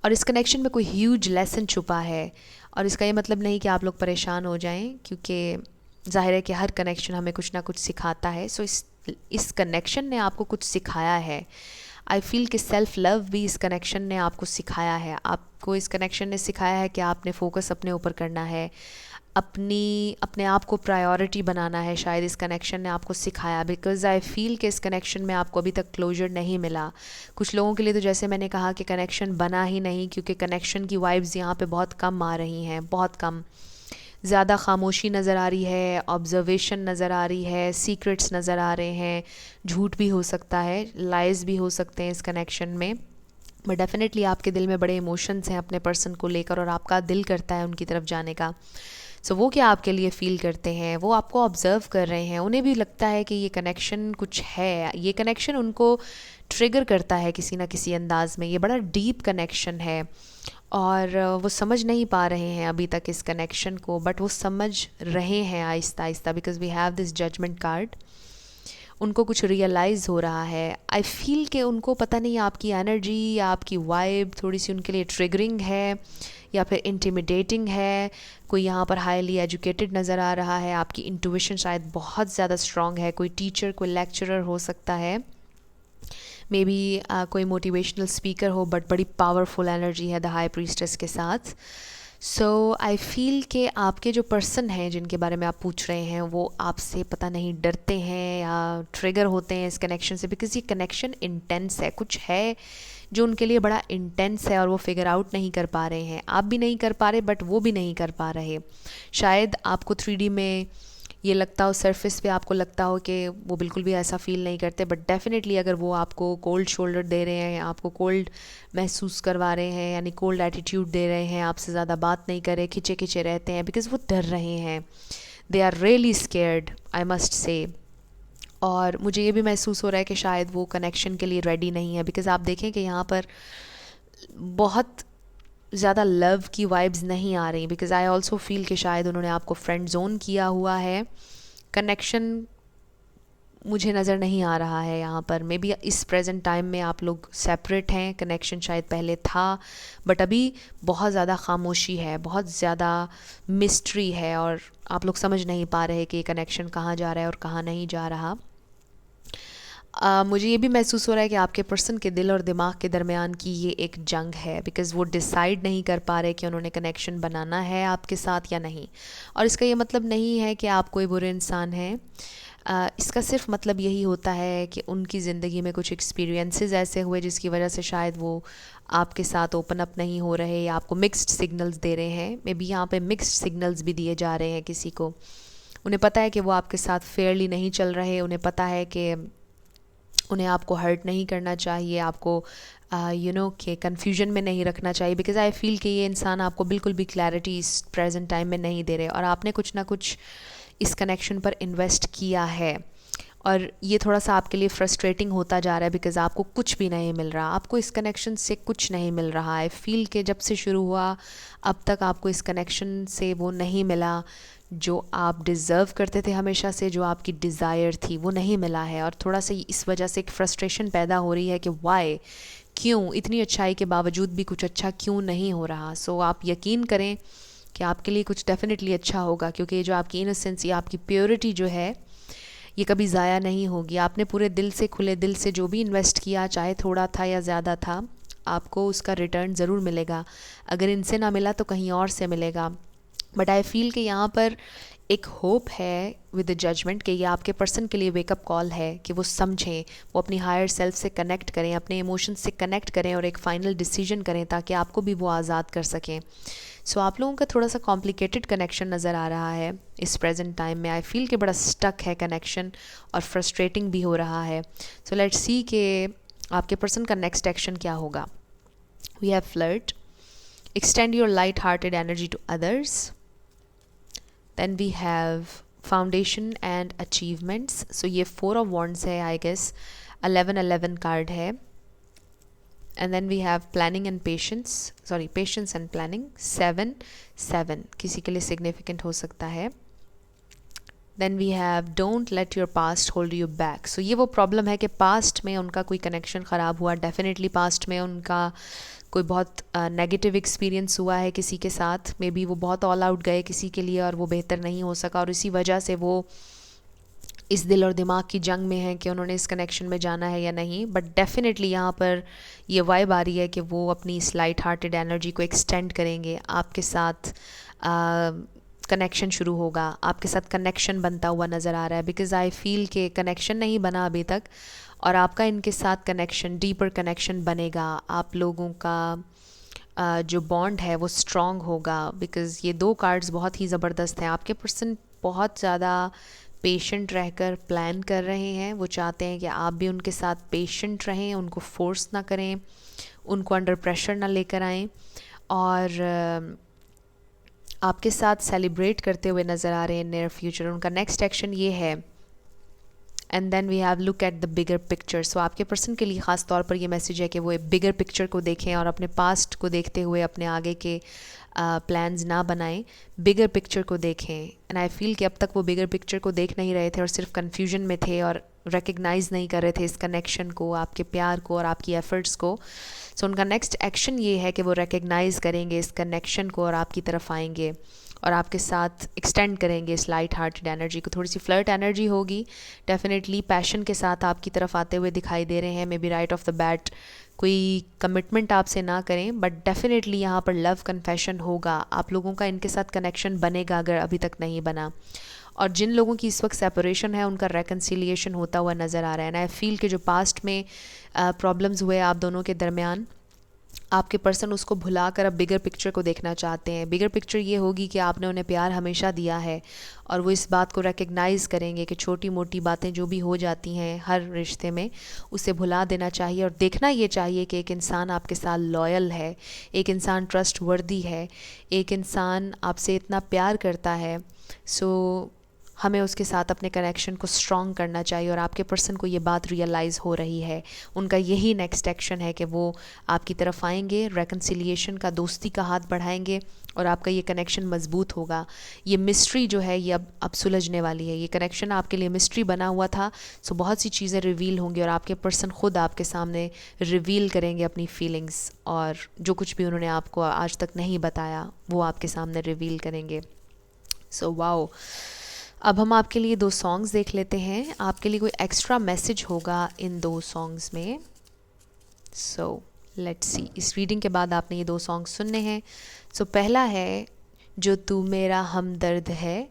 और इस कनेक्शन में कोई ह्यूज लेसन छुपा है। और इसका ये मतलब नहीं कि आप लोग परेशान हो जाएं, क्योंकि ज़ाहिर है कि हर कनेक्शन हमें कुछ ना कुछ सिखाता है। सो इस कनेक्शन ने आपको कुछ सिखाया है। आई फील कि सेल्फ़ लव भी इस कनेक्शन ने आपको सिखाया है। आपको इस कनेक्शन ने सिखाया है कि आपने फ़ोकस अपने ऊपर करना है, अपने आप को प्रायोरिटी बनाना है। शायद इस कनेक्शन ने आपको सिखाया, बिकॉज़ आई फील कि इस कनेक्शन में आपको अभी तक क्लोजर नहीं मिला। कुछ लोगों के लिए तो जैसे मैंने कहा कि कनेक्शन बना ही नहीं, क्योंकि कनेक्शन की वाइब्स यहाँ पे बहुत कम आ रही हैं, बहुत कम। ज़्यादा खामोशी नज़र आ रही है, ऑब्जर्वेशन नज़र आ रही है, सीक्रेट्स नज़र आ रहे हैं, झूठ भी हो सकता है, लाइज़ भी हो सकते हैं इस कनेक्शन में। बट डेफिनेटली आपके दिल में बड़े इमोशंस हैं अपने पर्सन को लेकर, और आपका दिल करता है उनकी तरफ जाने का। सो वो क्या आपके लिए फ़ील करते हैं, वो आपको ऑब्ज़र्व कर रहे हैं, उन्हें भी लगता है कि ये कनेक्शन कुछ है, ये कनेक्शन उनको ट्रिगर करता है किसी ना किसी अंदाज़ में। ये बड़ा डीप कनेक्शन है, और वो समझ नहीं पा रहे हैं अभी तक इस कनेक्शन को, बट वो समझ रहे हैं आहिस्ता आहिस्ता, because we have this judgment card. उनको कुछ रियलाइज़ हो रहा है। आई फील कि उनको पता नहीं आपकी एनर्जी या आपकी वाइब थोड़ी सी उनके लिए ट्रिगरिंग है या फिर इंटिमिडेटिंग है। कोई यहाँ पर हाईली एजुकेटेड नज़र आ रहा है, आपकी इंट्यूशन शायद बहुत ज़्यादा स्ट्रॉन्ग है। कोई टीचर, कोई लेक्चरर हो सकता है, मे बी कोई मोटिवेशनल स्पीकर हो, बट बड़ी पावरफुल एनर्जी है द हाई प्रीस्टेस के साथ। सो आई फील कि आपके जो पर्सन हैं जिनके बारे में आप पूछ रहे हैं, वो आपसे पता नहीं डरते हैं या ट्रिगर होते हैं इस कनेक्शन से, बिकॉज़ ये कनेक्शन इंटेंस है। कुछ है जो उनके लिए बड़ा इंटेंस है और वो फिगर आउट नहीं कर पा रहे हैं। आप भी नहीं कर पा रहे, बट वो भी नहीं कर पा रहे। शायद आपको 3D में ये लगता हो, सरफेस पे आपको लगता हो कि वो बिल्कुल भी ऐसा फ़ील नहीं करते, बट डेफिनेटली अगर वो आपको कोल्ड शोल्डर दे रहे हैं, आपको कोल्ड महसूस करवा रहे हैं, यानी कोल्ड एटीट्यूड दे रहे हैं, आपसे ज़्यादा बात नहीं कर रहे, खिंचे खिंचे रहते हैं, बिकॉज़ वो डर रहे हैं। They are really scared, I must say. और मुझे ये भी महसूस हो रहा है कि शायद वो कनेक्शन के लिए रेडी नहीं है, बिकॉज़ आप देखें कि यहाँ पर बहुत ज़्यादा लव की वाइब्स नहीं आ रही, बिकॉज़ आई ऑल्सो फील कि शायद उन्होंने आपको फ्रेंड जोन किया हुआ है। कनेक्शन मुझे नज़र नहीं आ रहा है यहाँ पर। मे बी इस प्रेजेंट टाइम में आप लोग सेपरेट हैं, कनेक्शन शायद पहले था, बट अभी बहुत ज़्यादा खामोशी है, बहुत ज़्यादा मिस्ट्री है, और आप लोग समझ नहीं पा रहे कि ये कनेक्शन कहाँ जा रहा है और कहाँ नहीं जा रहा। मुझे ये भी महसूस हो रहा है कि आपके पर्सन के दिल और दिमाग के दरमियान की ये एक जंग है, बिकॉज़ वो डिसाइड नहीं कर पा रहे कि उन्होंने कनेक्शन बनाना है आपके साथ या नहीं। और इसका ये मतलब नहीं है कि आप कोई बुरे इंसान हैं। इसका सिर्फ मतलब यही होता है कि उनकी ज़िंदगी में कुछ एक्सपीरियंसेस ऐसे हुए जिसकी वजह से शायद वो आपके साथ ओपन अप नहीं हो रहे, या आपको मिक्स्ड सिग्नल्स दे रहे हैं। मे बी यहाँ पे मिक्स्ड सिग्नल्स भी दिए जा रहे हैं किसी को। उन्हें पता है कि वो आपके साथ फेयरली नहीं चल रहे, उन्हें पता है कि उन्हें आपको हर्ट नहीं करना चाहिए, आपको कि कन्फ्यूजन में नहीं रखना चाहिए, बिकॉज़ आई फील कि ये इंसान आपको बिल्कुल भी क्लैरिटी इस प्रेजेंट टाइम में नहीं दे रहे, और आपने कुछ ना कुछ इस कनेक्शन पर इन्वेस्ट किया है। और ये थोड़ा सा आपके लिए फ्रस्ट्रेटिंग होता जा रहा है, बिकॉज़ आपको कुछ भी नहीं मिल रहा, आपको इस कनेक्शन से कुछ नहीं मिल रहा। आई फील कि जब से शुरू हुआ अब तक आपको इस कनेक्शन से वो नहीं मिला जो आप डिज़र्व करते थे हमेशा से, जो आपकी डिज़ायर थी, वो नहीं मिला है। और थोड़ा सा इस वजह से एक फ्रस्ट्रेशन पैदा हो रही है कि वाई, क्यों इतनी अच्छाई के बावजूद भी कुछ अच्छा क्यों नहीं हो रहा। सो आप यकीन करें कि आपके लिए कुछ डेफिनेटली अच्छा होगा, क्योंकि ये जो आपकी इनोसेंस या आपकी प्योरिटी जो है, ये कभी ज़ाया नहीं होगी। आपने पूरे दिल से, खुले दिल से जो भी इन्वेस्ट किया, चाहे थोड़ा था या ज़्यादा था, आपको उसका रिटर्न ज़रूर मिलेगा। अगर इनसे ना मिला तो कहीं और से मिलेगा। बट आई फील कि यहाँ पर एक होप है विद द जजमेंट कि ये आपके पर्सन के लिए वेकअप कॉल है कि वो समझें, वो अपनी हायर सेल्फ से कनेक्ट करें, अपने इमोशंस से कनेक्ट करें और एक फ़ाइनल डिसीजन करें, ताकि आपको भी वो आज़ाद कर सकें। सो आप लोगों का थोड़ा सा कॉम्प्लिकेटेड कनेक्शन नज़र आ रहा है इस प्रेजेंट टाइम में। आई फील कि बड़ा स्टक है कनेक्शन, और फ्रस्ट्रेटिंग भी हो रहा है। सो लेट्स सी कि आपके पर्सन का नेक्स्ट एक्शन क्या होगा। We have flirt, extend your light hearted energy to others. Then we have foundation and achievements. So ये 4 of wands है, I guess 11 card है। And then we have planning and patience, sorry patience and planning, 7 किसी के लिए significant हो सकता है। Then we have don't let your past hold you back. So ये वो प्रॉब्लम है कि पास्ट में उनका कोई कनेक्शन ख़राब हुआ, डेफिनेटली पास्ट में उनका कोई बहुत नेगेटिव एक्सपीरियंस हुआ है किसी के साथ, मे बी वो बहुत ऑल आउट गए किसी के लिए और वो बेहतर नहीं हो सका, और इसी वजह से वो इस दिल और दिमाग की जंग में है कि उन्होंने इस कनेक्शन में जाना है या नहीं. बट डेफिनेटली यहाँ पर ये वाइब आ रही है कि वो अपनी इस लाइट हार्टेड एनर्जी को एक्सटेंड करेंगे, आपके साथ कनेक्शन शुरू होगा, आपके साथ कनेक्शन बनता हुआ नज़र आ रहा है. बिकॉज़ आई फील कि कनेक्शन नहीं बना अभी तक, और आपका इनके साथ कनेक्शन, डीपर कनेक्शन बनेगा. आप लोगों का जो बॉन्ड है वो स्ट्रॉन्ग होगा. बिकॉज़ ये दो कार्ड्स बहुत ही ज़बरदस्त हैं. आपके पर्सन बहुत ज़्यादा पेशेंट रहकर प्लान कर रहे हैं. वो चाहते हैं कि आप भी उनके साथ पेशेंट रहें, उनको फोर्स ना करें, उनको अंडर प्रेशर ना लेकर आएँ, और आपके साथ सेलिब्रेट करते हुए नज़र आ रहे हैं नियर फ्यूचर. उनका नेक्स्ट एक्शन ये है. And then we have look at the bigger picture. So आपके पर्सन के लिए ख़ास तौर पर ये मैसेज है कि वो एक बिगर पिक्चर को देखें और अपने पास्ट को देखते हुए अपने आगे के प्लान्स ना बनाएं, बिगर पिक्चर को देखें. एंड आई फील कि अब तक वो बिगर पिक्चर को देख नहीं रहे थे और सिर्फ कन्फ्यूजन में थे और रिकग्नाइज़ नहीं कर रहे थे इस कनेक्शन को, आपके प्यार को और आपकी एफ़र्ट्स को. सो उनका नेक्स्ट एक्शन ये है कि वो रिकग्नाइज़ करेंगे इस कनेक्शन को और आपकी तरफ आएंगे और आपके साथ एक्सटेंड करेंगे इस लाइट हार्टेड एनर्जी को. थोड़ी सी फ्लर्ट एनर्जी होगी, डेफिनेटली पैशन के साथ आपकी तरफ आते हुए दिखाई दे रहे हैं. May be right of the bat कोई कमिटमेंट आपसे ना करें, बट डेफिनेटली यहाँ पर लव कन्फेशन होगा. आप लोगों का इनके साथ कनेक्शन बनेगा अगर अभी तक नहीं बना. और जिन लोगों की इस वक्त सेपरेशन है उनका रेकन्सिलिएशन होता हुआ नज़र आ रहा है. एंड आई फील कि जो पास्ट में प्रॉब्लम्स हुए आप दोनों के दरमियान, आपके पर्सन उसको भुला कर अब बिगर पिक्चर को देखना चाहते हैं. बिगर पिक्चर ये होगी कि आपने उन्हें प्यार हमेशा दिया है और वो इस बात को रिकग्नाइज़ करेंगे कि छोटी मोटी बातें जो भी हो जाती हैं हर रिश्ते में, उसे भुला देना चाहिए. और देखना ये चाहिए कि एक इंसान आपके साथ लॉयल है, एक इंसान ट्रस्ट वर्दी है, एक इंसान आपसे इतना प्यार करता है. सो हमें उसके साथ अपने कनेक्शन को स्ट्रॉन्ग करना चाहिए और आपके पर्सन को ये बात रियलाइज़ हो रही है. उनका यही नेक्स्ट एक्शन है कि वो आपकी तरफ आएंगे, रेकन्सिलिएशन का, दोस्ती का हाथ बढ़ाएंगे और आपका ये कनेक्शन मजबूत होगा. ये मिस्ट्री जो है ये अब सुलझने वाली है. ये कनेक्शन आपके लिए मिस्ट्री बना हुआ था. सो बहुत सी चीज़ें रिवील होंगी और आपके पर्सन ख़ुद आपके सामने रिवील करेंगे अपनी फीलिंग्स, और जो कुछ भी उन्होंने आपको आज तक नहीं बताया वो आपके सामने रिवील करेंगे. So wow. अब हम आपके लिए 2 सॉन्ग्स देख लेते हैं. आपके लिए कोई एक्स्ट्रा मैसेज होगा इन 2 सॉन्ग्स में. So let's see. इस रीडिंग के बाद आपने ये 2 सॉन्ग सुनने हैं. सो पहला है जो तू मेरा हमदर्द है,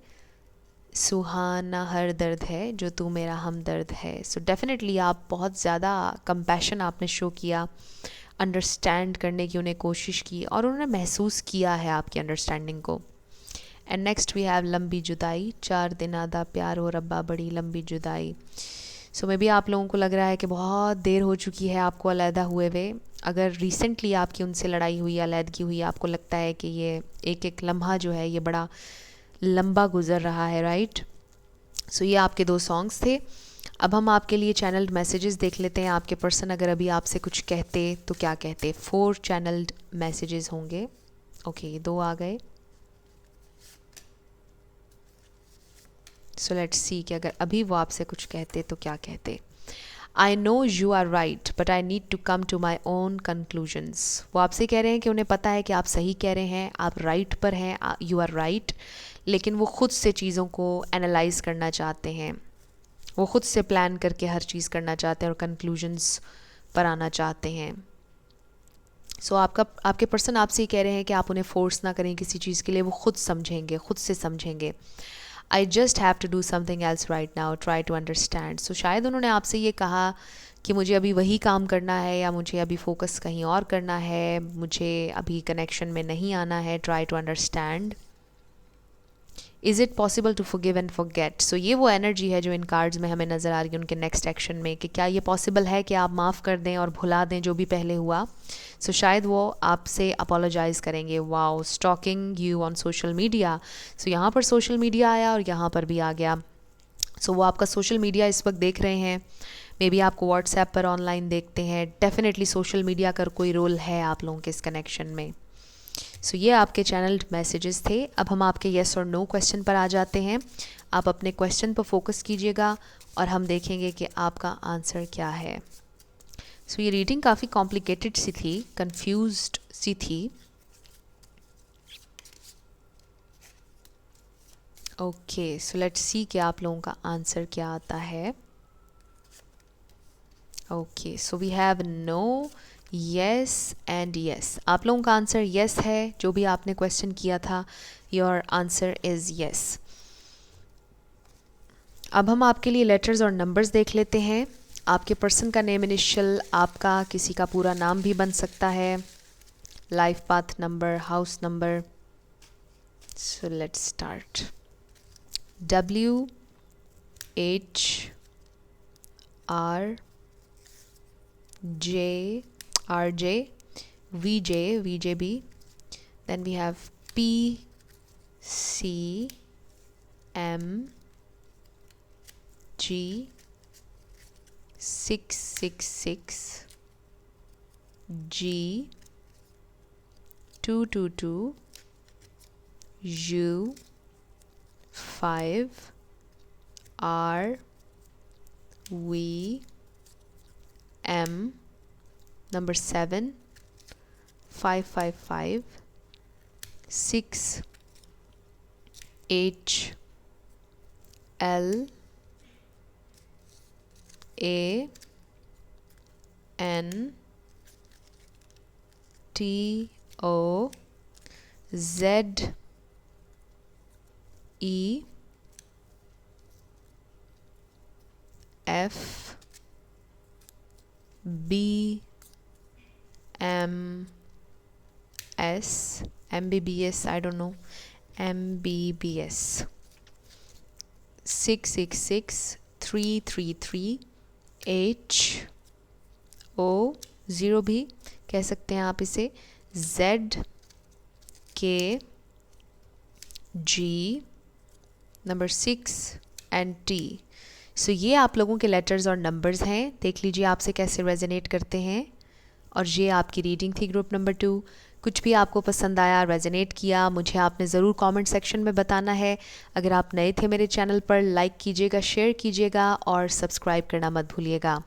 सुहाना हर दर्द है, जो तू मेरा हमदर्द है. सो डेफिनेटली आप बहुत ज़्यादा कंपैशन आपने शो किया, अंडरस्टैंड करने की उन्हें कोशिश की और उन्होंने महसूस किया है आपकी अंडरस्टैंडिंग को. एंड नेक्स्ट वी हैव लंबी जुदाई. 4 दिन आधा प्यार हो रब्बा बड़ी लंबी जुदाई. सो मे बी आप लोगों को लग रहा है कि बहुत देर हो चुकी है आपको अलहदा हुए हुए. अगर रिसेंटली आपकी उनसे लड़ाई हुई, अलहदगी हुई, आपको लगता है कि ये एक एक लम्हा जो है ये बड़ा लंबा गुजर रहा है, राइट. सो ये आपके 2 सॉन्ग्स थे. अब हम आपके लिए चैनल्ड मैसेजेस देख लेते हैं. आपके पर्सन अगर अभी आपसे कुछ कहते तो क्या कहते. 4 चैनल्ड मैसेजेस होंगे. ओके, 2 आ गए. सो लेट्स सी कि अगर अभी वो आपसे कुछ कहते तो क्या कहते. I know you are right but I need to come to my own conclusions. वो आपसे कह रहे हैं कि उन्हें पता है कि आप सही कह रहे हैं, आप राइट पर हैं, यू आर राइट, लेकिन वो ख़ुद से चीज़ों को एनालाइज करना चाहते हैं. वो ख़ुद से प्लान करके हर चीज़ करना चाहते हैं और कंक्लूजन्स पर आना चाहते हैं. सो आपके पर्सन आपसे ही कह रहे हैं कि आप उन्हें फोर्स ना करें किसी चीज़ के लिए. वो ख़ुद समझेंगे, ख़ुद से समझेंगे. I just have to do something else right now, try to understand. So शायद उन्होंने आपसे ये कहा कि मुझे अभी वही काम करना है या मुझे अभी फोकस कहीं और करना है, मुझे अभी कनेक्शन में नहीं आना है. Try to understand. Is it possible to forgive and forget. So ये वो एनर्जी है जो इन कार्ड्स में हमें नज़र आ रही है उनके नेक्स्ट एक्शन में, कि क्या ये पॉसिबल है कि आप माफ़ कर दें और भुला दें जो भी पहले हुआ. सो शायद वो आपसे अपोलोजाइज़ करेंगे. Wow, stalking you on social media. So यहाँ पर सोशल मीडिया आया और यहाँ पर भी आ गया. सो वो आपका सोशल मीडिया इस वक्त देख रहे हैं. मे बी आपको व्हाट्सएप पर ऑनलाइन देखते हैं. डेफिनेटली सोशल मीडिया का कोई रोल है आप लोगों के इस कनेक्शन में. सो ये आपके चैनल्ड मैसेजेस थे. अब हम आपके येस और नो क्वेश्चन पर आ जाते हैं. आप अपने क्वेश्चन पर फोकस कीजिएगा और हम देखेंगे कि आपका आंसर क्या है. सो ये रीडिंग काफ़ी कॉम्प्लिकेटेड सी थी, कंफ्यूज्ड सी थी। ओके, सो लेट्स सी कि आप लोगों का आंसर क्या आता है। Okay, so we have no, yes and yes. आप लोगों का आंसर येस है। जो भी आपने क्वेश्चन किया था, योर आंसर इज़ येस। अब हम आपके लिए लेटर्स और नंबर्स देख लेते हैं। आपके पर्सन का नेम इनिशियल, आपका किसी का पूरा नाम भी बन सकता है, life path number, house number. So let's start. W H R J RJ VJB. Then we have P C M G 666 G 222 U 5 R V M number 7 555 6 H L A N T O Z E F B M S MBBS, I don't know, MBBS 666 333 H O 0 भी कह सकते हैं आप इसे, Z K G number 6 and T। सो ये आप लोगों के लेटर्स और नंबर्स हैं। देख लीजिए आपसे कैसे रेजोनेट करते हैं। और ये आपकी रीडिंग थी ग्रुप नंबर 2। कुछ भी आपको पसंद आया, रेजोनेट किया, मुझे आपने ज़रूर कमेंट सेक्शन में बताना है। अगर आप नए थे मेरे चैनल पर, लाइक कीजिएगा, शेयर कीजिएगा और सब्सक्राइब करना मत भूलिएगा।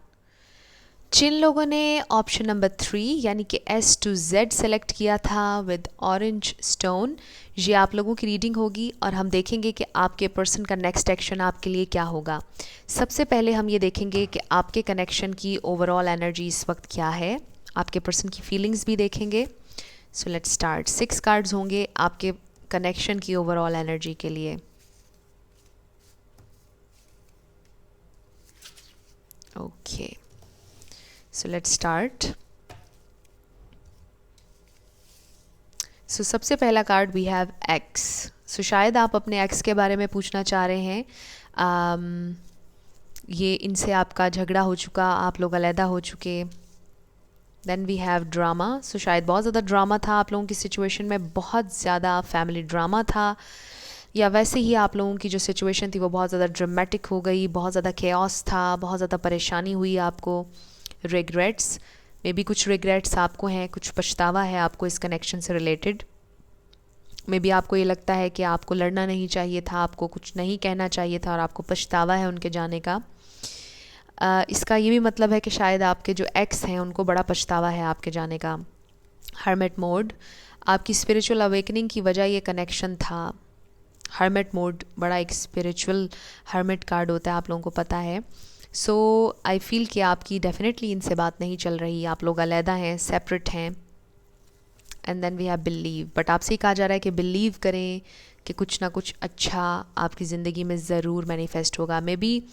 जिन लोगों ने ऑप्शन नंबर 3 यानी कि S to Z सेलेक्ट किया था विद ऑरेंज स्टोन, ये आप लोगों की रीडिंग होगी और हम देखेंगे कि आपके पर्सन का नेक्स्ट एक्शन आपके लिए क्या होगा। सबसे पहले हम ये देखेंगे कि आपके कनेक्शन की ओवरऑल एनर्जी इस वक्त क्या है, आपके पर्सन की फीलिंग्स भी देखेंगे। सो लेट्स स्टार्ट। 6 कार्ड्स होंगे आपके कनेक्शन की ओवरऑल एनर्जी के लिए। Okay, so let's start. So सबसे पहला card we have X. So शायद आप अपने एक्स के बारे में पूछना चाह रहे हैं। ये इनसे आपका झगड़ा हो चुका, आप लोग अलहदा हो चुके। Then we have drama. So शायद बहुत ज़्यादा ड्रामा था आप लोगों की सिचुएशन में, बहुत ज़्यादा फैमिली ड्रामा था, या वैसे ही आप लोगों की जो सिचुएशन थी वो बहुत ज़्यादा ड्रामेटिक हो गई, बहुत ज़्यादा केओस था, बहुत ज़्यादा परेशानी हुई आपको। रिग्रेट्स, मे बी कुछ रिग्रेट्स आपको हैं, कुछ पछतावा है आपको इस कनेक्शन से रिलेटेड। मे बी आपको ये लगता है कि आपको लड़ना नहीं चाहिए था, आपको कुछ नहीं कहना चाहिए था और आपको पछतावा है उनके जाने का। इसका ये भी मतलब है कि शायद आपके जो एक्स हैं उनको बड़ा पछतावा है आपके जाने का। हर्मिट मोड, आपकी स्पिरिचुअल अवेकनिंग की वजह ये कनेक्शन था। हर्मिट मोड बड़ा एक स्पिरिचुअल हर्मिट कार्ड होता है, आप लोगों को पता है। सो आई फील कि आपकी डेफिनेटली इनसे बात नहीं चल रही, आप लोग अलहदा हैं, सेपरेट हैं। And then we have believe, but आपसे ही कहा जा रहा है कि बिलीव करें कि कुछ ना कुछ अच्छा आपकी ज़िंदगी में ज़रूर मैनिफेस्ट होगा। मे बी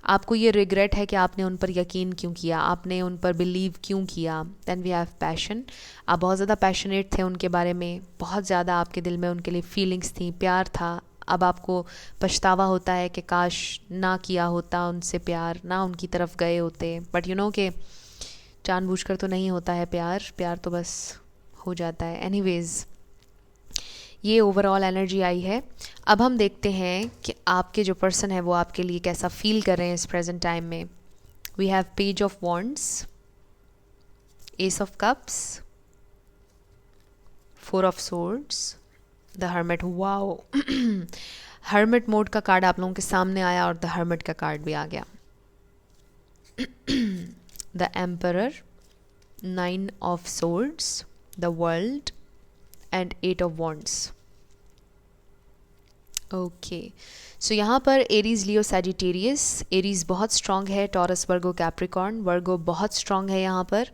आपको ये रिग्रेट है कि आपने उन पर यकीन क्यों किया, आपने उन पर बिलीव क्यों किया। देन वी हैव पैशन, आप बहुत ज़्यादा पैशनेट थे उनके बारे में, बहुत ज़्यादा आपके दिल में उनके लिए फीलिंग्स थी, प्यार था। अब आपको पछतावा होता है कि काश ना किया होता उनसे प्यार, ना उनकी तरफ गए होते। बट यू नो कि जानबूझकर तो नहीं होता है प्यार, प्यार तो बस हो जाता है। एनीवेज़, ये ओवरऑल एनर्जी आई है। अब हम देखते हैं कि आपके जो पर्सन है वो आपके लिए कैसा फील कर रहे हैं इस प्रेजेंट टाइम में। We have page of wands, ace of cups, 4 of swords, the hermit. Wow, hermit mode का कार्ड आप लोगों के सामने आया और द हर्मिट का कार्ड भी आ गया। The emperor, 9 of swords, the world and 8 of wands. Okay so यहाँ पर एरीज, लियो, सैजिटेरियस। एरीज बहुत स्ट्रॉन्ग है, टॉरस, वर्गो, कैप्रिकॉर्न। वर्गो बहुत स्ट्रॉन्ग है यहाँ पर।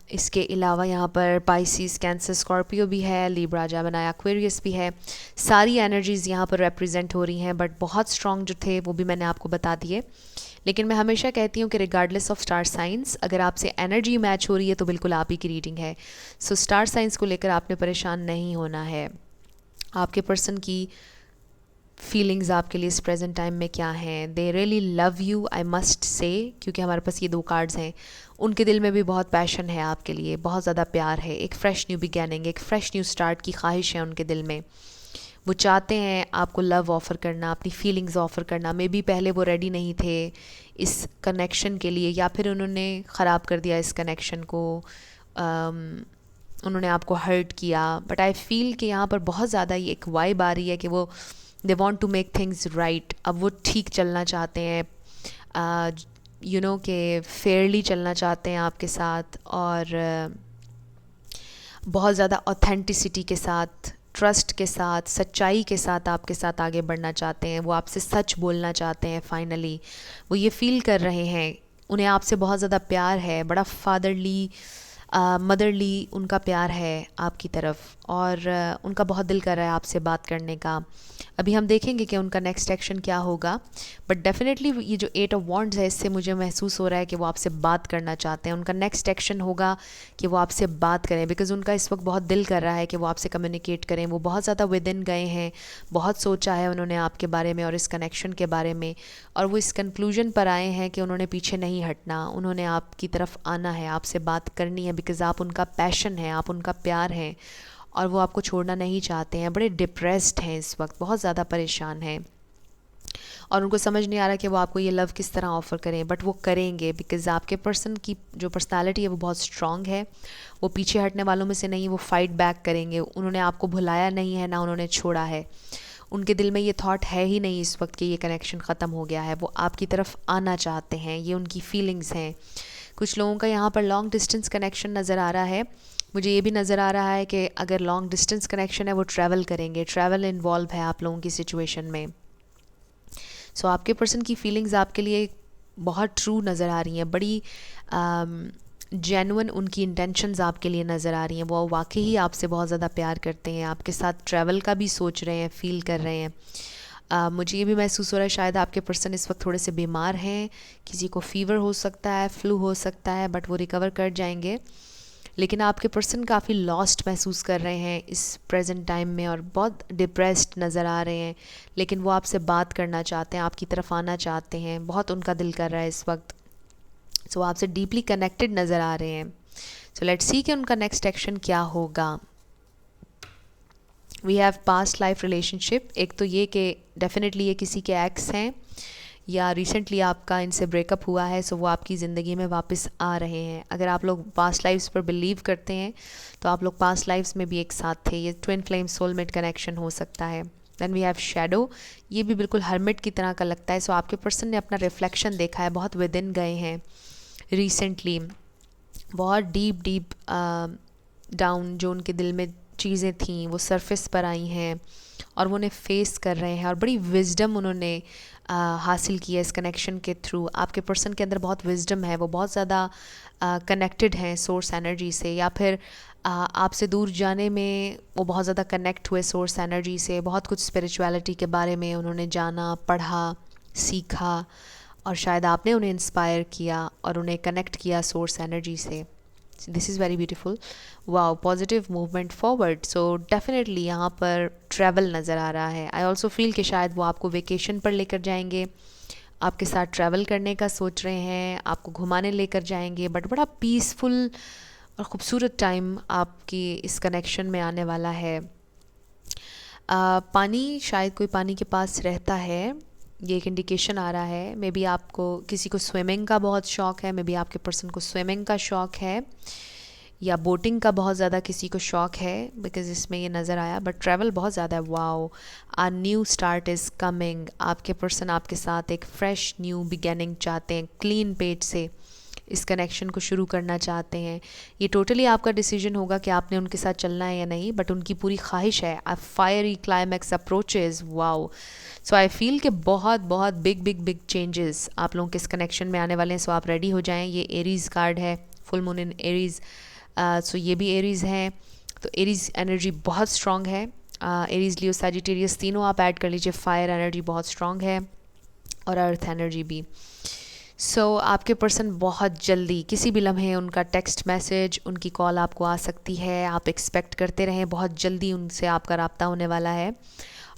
इसके अलावा यहाँ पर पाइसिस, कैंसर, स्कॉर्पियो भी है, लिब्रा, जेमिनी, एक्वेरियस भी है। सारी एनर्जीज़ यहाँ पर रिप्रेजेंट हो रही हैं, बट बहुत स्ट्रॉन्ग जो थे वो भी मैंने आपको बता दिए। लेकिन मैं हमेशा कहती हूँ कि रिगार्डलेस ऑफ स्टार साइंस, अगर आपसे एनर्जी मैच हो रही है तो बिल्कुल आप ही की रीडिंग है। सो स्टार साइंस को लेकर आपने परेशान नहीं होना है। आपके पर्सन की फीलिंग्स आपके लिए इस प्रेजेंट टाइम में क्या हैं? They really love you, I must से, क्योंकि हमारे पास ये 2 कार्ड्स हैं। उनके दिल में भी बहुत पैशन है आपके लिए, बहुत ज़्यादा प्यार है, एक फ़्रेश न्यू बिगैनिंग, एक फ़्रेश न्यू स्टार्ट की ख्वाहिश है उनके दिल में। वो चाहते हैं आपको लव ऑफ़र करना, अपनी फीलिंग्स ऑफ़र करना। मे बी पहले वो रेडी नहीं थे इस कनेक्शन के लिए, या फिर उन्होंने ख़राब कर दिया इस कनेक्शन को, उन्होंने आपको हर्ट किया। बट आई फील कि यहाँ पर बहुत ज़्यादा ये एक वाइब आ रही है कि वो they want to make things right. अब वो ठीक चलना चाहते हैं, यू नो कि फेयरली चलना चाहते हैं आपके साथ, और बहुत ज़्यादा ऑथेंटिसिटी के साथ, ट्रस्ट के साथ, सच्चाई के साथ आपके साथ आगे बढ़ना चाहते हैं। वो आपसे सच बोलना चाहते हैं। फाइनली वो ये फ़ील कर रहे हैं, उन्हें आपसे बहुत ज़्यादा प्यार है, बड़ा फादरली, मदरली उनका प्यार है आपकी तरफ, और उनका बहुत दिल कर रहा है आपसे बात करने का। अभी हम देखेंगे कि उनका नेक्स्ट एक्शन क्या होगा, बट डेफिनेटली ये जो 8 ऑफ वॉन्ड्स है, इससे मुझे महसूस हो रहा है कि वो आपसे बात करना चाहते हैं। उनका नेक्स्ट एक्शन होगा कि वो आपसे बात करें, बिकॉज़ उनका इस वक्त बहुत दिल कर रहा है कि वो आपसे कम्युनिकेट करें। वो बहुत ज़्यादा विद इन गए हैं, बहुत सोचा है उन्होंने आपके बारे में और इस कनेक्शन के बारे में, और वो इस कंक्लूजन पर आए हैं कि उन्होंने पीछे नहीं हटना, उन्होंने आपकी तरफ आना है, आपसे बात करनी है, बिकॉज़ आप उनका पैशन है, आप उनका प्यार हैं, और वो आपको छोड़ना नहीं चाहते हैं। बड़े डिप्रेस्ड हैं इस वक्त, बहुत ज़्यादा परेशान हैं, और उनको समझ नहीं आ रहा कि वो आपको ये लव किस तरह ऑफ़र करें, बट वो करेंगे, बिकॉज़ आपके पर्सन की जो पर्सनालिटी है वो बहुत स्ट्रॉन्ग है। वो पीछे हटने वालों में से नहीं, वो फ़ाइट बैक करेंगे। उन्होंने आपको भुलाया नहीं है, ना उन्होंने छोड़ा है। उनके दिल में ये थॉट है ही नहीं इस वक्त कि ये कनेक्शन ख़त्म हो गया है। वो आपकी तरफ आना चाहते हैं, ये उनकी फीलिंग्स हैं। कुछ लोगों का यहाँ पर लॉन्ग डिस्टेंस कनेक्शन नज़र आ रहा है। मुझे ये भी नज़र आ रहा है कि अगर लॉन्ग डिस्टेंस कनेक्शन है वो ट्रैवल करेंगे, ट्रैवल इन्वॉल्व है आप लोगों की सिचुएशन में। सो आपके पर्सन की फीलिंग्स आपके लिए बहुत ट्रू नज़र आ रही हैं, बड़ी जेन्युइन उनकी इंटेंशंस आपके लिए नज़र आ रही हैं। वो वाकई ही आपसे बहुत ज़्यादा प्यार करते हैं, आपके साथ ट्रैवल का भी सोच रहे हैं, फ़ील कर रहे हैं। मुझे ये भी महसूस हो रहा है शायद आपके पर्सन इस वक्त थोड़े से बीमार हैं, किसी को फ़ीवर हो सकता है, फ्लू हो सकता है, बट वो रिकवर कर जाएंगे। लेकिन आपके पर्सन काफ़ी लॉस्ट महसूस कर रहे हैं इस प्रेजेंट टाइम में, और बहुत डिप्रेस्ड नज़र आ रहे हैं। लेकिन वो आपसे बात करना चाहते हैं, आपकी तरफ आना चाहते हैं, बहुत उनका दिल कर रहा है इस वक्त। सो आपसे डीपली कनेक्टेड नज़र आ रहे हैं। सो लेट्स सी कि उनका नेक्स्ट एक्शन क्या होगा। We have past life relationship. एक तो ये कि डेफिनेटली ये किसी के एक्स हैं, या रिसेंटली आपका इनसे ब्रेकअप हुआ है, सो वो आपकी ज़िंदगी में वापस आ रहे हैं। अगर आप लोग पास्ट लाइफ्स पर बिलीव करते हैं तो आप लोग पास्ट लाइफ्स में भी एक साथ थे। ये ट्विन फ्लेम सोलमेट कनेक्शन हो सकता है। दैन वी हैव शैडो, ये भी बिल्कुल हर्मिट की तरह का लगता है। सो आपके पर्सन ने अपना रिफ्लेक्शन देखा है, बहुत विद इन गए हैं रिसेंटली, बहुत डीप डाउन जो उनके दिल में चीज़ें थीं वो सरफेस पर आई हैं, और वो उन्हें फेस कर रहे हैं, और बड़ी विजडम उन्होंने हासिल की है इस कनेक्शन के थ्रू। आपके पर्सन के अंदर बहुत विजडम है, वो बहुत ज़्यादा कनेक्टेड हैं सोर्स एनर्जी से, या फिर आपसे दूर जाने में वो बहुत ज़्यादा कनेक्ट हुए सोर्स एनर्जी से। बहुत कुछ स्पिरिचुअलिटी के बारे में उन्होंने जाना, पढ़ा, सीखा, और शायद आपने उन्हें इंस्पायर किया और उन्हें कनेक्ट किया सोर्स एनर्जी से। This is very beautiful. Wow, positive movement forward. So definitely यहाँ पर ट्रैवल नज़र आ रहा है। आई ऑल्सो फील कि शायद वो आपको वेकेशन पर लेकर जाएंगे, आपके साथ ट्रैवल करने का सोच रहे हैं, आपको घुमाने लेकर जाएंगे, बट बड़ा पीसफुल और ख़ूबसूरत टाइम आपकी इस कनेक्शन में आने वाला है। पानी, शायद कोई पानी के पास रहता है, ये एक इंडिकेशन आ रहा है। मे बी आपको किसी को स्विमिंग का बहुत शौक़ है, मे बी आपके पर्सन को स्विमिंग का शौक़ है, या बोटिंग का बहुत ज़्यादा किसी को शौक़ है, बिकॉज़ इसमें ये नज़र आया। बट ट्रैवल बहुत ज़्यादा है। Wow, a new start is coming. आपके पर्सन आपके साथ एक फ़्रेश न्यू बिगेनिंग चाहते हैं, क्लीन पेज से इस कनेक्शन को शुरू करना चाहते हैं। ये टोटली आपका डिसीजन होगा कि आपने उनके साथ चलना है या नहीं, बट उनकी पूरी ख्वाहिश है। A fiery climax approaches, wow. So I feel कि बहुत बहुत बिग बिग बिग चेंजेस आप लोगों के इस कनेक्शन में आने वाले हैं। सो आप रेडी हो जाएं। ये एरीज़ कार्ड है, फुल मून इन एरीज़। सो ये भी एरीज़ हैं, तो एरीज़ एनर्जी बहुत स्ट्रॉन्ग है। एरीज़, लियो, सैजिटेरियस तीनों आप ऐड कर लीजिए। फायर एनर्जी बहुत स्ट्रॉन्ग है और अर्थ एनर्जी भी। सो आपके पर्सन बहुत जल्दी, किसी भी लम्हे उनका टेक्स्ट मैसेज, उनकी कॉल आपको आ सकती है। आप एक्सपेक्ट करते रहें, बहुत जल्दी उनसे आपका रब्ता होने वाला है।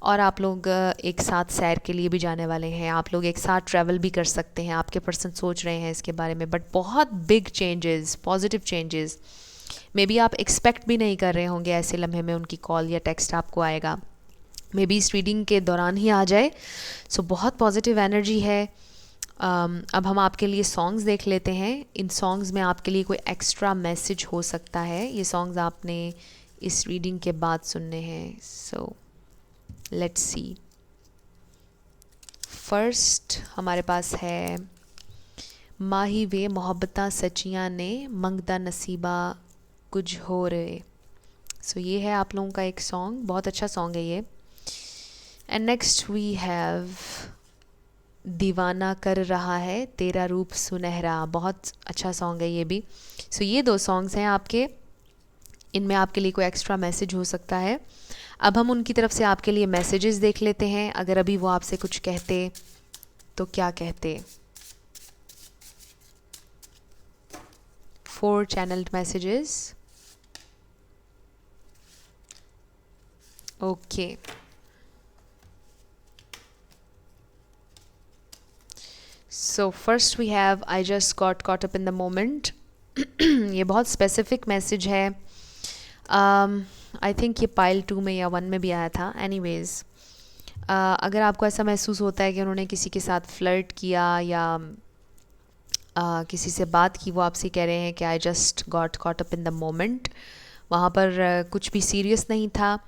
और आप लोग एक साथ सैर के लिए भी जाने वाले हैं। आप लोग एक साथ ट्रैवल भी कर सकते हैं। आपके पर्सन सोच रहे हैं इसके बारे में, बट बहुत big changes, positive changes. May be आप एक्सपेक्ट भी नहीं कर रहे होंगे ऐसे लम्हे में उनकी कॉल या टेक्स्ट आपको आएगा। मे बी इस रीडिंग के दौरान ही आ जाए। सो बहुत पॉजिटिव एनर्जी है। अब हम आपके लिए सॉन्ग्स देख लेते हैं। इन सॉन्ग्स में आपके लिए कोई एक्स्ट्रा मैसेज हो सकता है। ये सॉन्ग्स आपने इस रीडिंग के बाद सुनने हैं। So let's see. फर्स्ट हमारे पास है माही वे मोहब्बतां सचियां ने मंगदा नसीबा कुछ हो रहे। सो ये है आप लोगों का एक सॉन्ग, बहुत अच्छा सॉन्ग है ये। एंड नेक्स्ट वी हैव दीवाना कर रहा है तेरा रूप सुनहरा, बहुत अच्छा सॉन्ग है ये भी। सो ये दो सॉन्ग्स हैं आपके, इनमें आपके लिए कोई एक्स्ट्रा मैसेज हो सकता है। अब हम उनकी तरफ से आपके लिए मैसेजेस देख लेते हैं। अगर अभी वो आपसे कुछ कहते तो क्या कहते। 4 channelled messages. Okay, so first we have I just got caught up in the moment. ये बहुत स्पेसिफिक मैसेज है। आई थिंक ये पाइल 2 में या 1 में भी आया था। एनीवेज, अगर आपको ऐसा महसूस होता है कि उन्होंने किसी के साथ फ्लर्ट किया या किसी से बात की, वो आपसे कह रहे हैं कि आई just got caught up in the moment. वहाँ पर कुछ भी सीरियस नहीं था।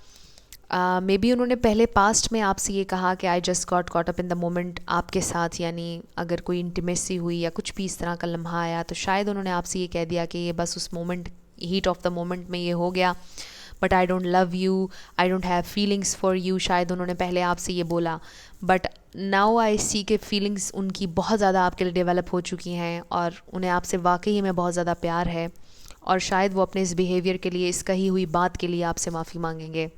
मे बी उन्होंने पहले पास्ट में आपसे ये कहा कि आई just got caught up in the moment आपके साथ, यानी अगर कोई इंटीमेसी हुई या कुछ भी इस तरह का लम्हा आया तो शायद उन्होंने आपसे ये कह दिया कि ये बस उस moment, heat of the moment में ये हो गया, but I don't love you, I don't have feelings for you. शायद उन्होंने पहले आपसे ये बोला, बट नाउ आई सी के फीलिंग्स उनकी बहुत ज़्यादा आपके लिए डेवलप हो चुकी हैं और उन्हें आपसे वाकई में बहुत ज़्यादा प्यार है। और शायद वो अपने इस बिहेवियर के लिए, इस कही हुई बात के लिए आपसे माफ़ी मांगेंगे।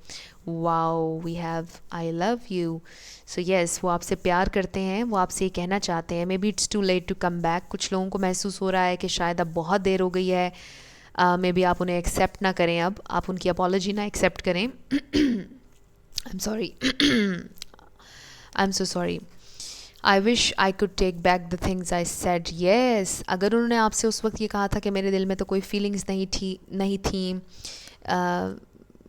Wow, we have I love you. So yes, वो आपसे प्यार करते हैं, वो आपसे ये कहना चाहते हैं। Maybe it's too late to come back. कुछ लोगों को महसूस हो रहा है कि शायद अब बहुत देर हो गई है। मे बी आप उन्हें एक्सेप्ट ना करें, अब आप उनकी अपॉलॉजी ना एक्सेप्ट करें। I am sorry, I am so sorry. I wish I could take back the things I said. Yes, अगर उन्होंने आपसे उस वक्त ये कहा था कि मेरे दिल में तो कोई फीलिंग्स नहीं थी,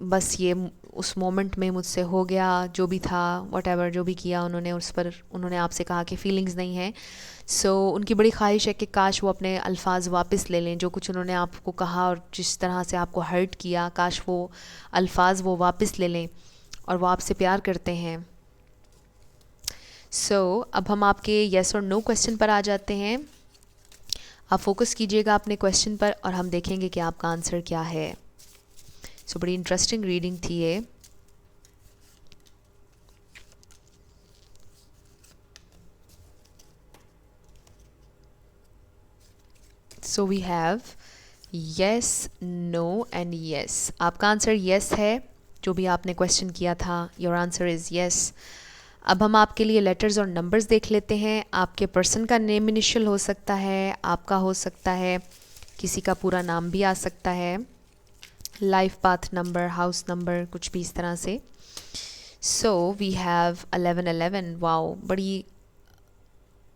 बस ये उस मोमेंट में मुझसे हो गया, जो भी था, वट जो भी किया उन्होंने, उस पर उन्होंने आपसे कहा कि फ़ीलिंग्स नहीं है। सो उनकी बड़ी ख्वाहिश है कि काश वो अपने अल्फाज वापस ले लें। जो कुछ उन्होंने आपको कहा और जिस तरह से आपको हर्ट किया, काश वो अल्फाज वो वापस ले लें। और वो आपसे प्यार करते हैं। सो अब हम आपके येस और नो क्वेश्चन पर आ जाते हैं। आप फोकस कीजिएगा अपने क्वेश्चन पर और हम देखेंगे कि आपका आंसर क्या है। सो बड़ी इंटरेस्टिंग रीडिंग थी ये। So we have yes, no and yes. आपका आंसर येस है, जो भी आपने क्वेश्चन किया था। Your answer is yes. अब हम आपके लिए लेटर्स और नंबर्स देख लेते हैं। आपके पर्सन का नेम इनिशियल हो सकता है, आपका हो सकता है, किसी का पूरा नाम भी आ सकता है, life path number, house number, कुछ भी इस तरह से। So we have 1111। वाओ, बड़ी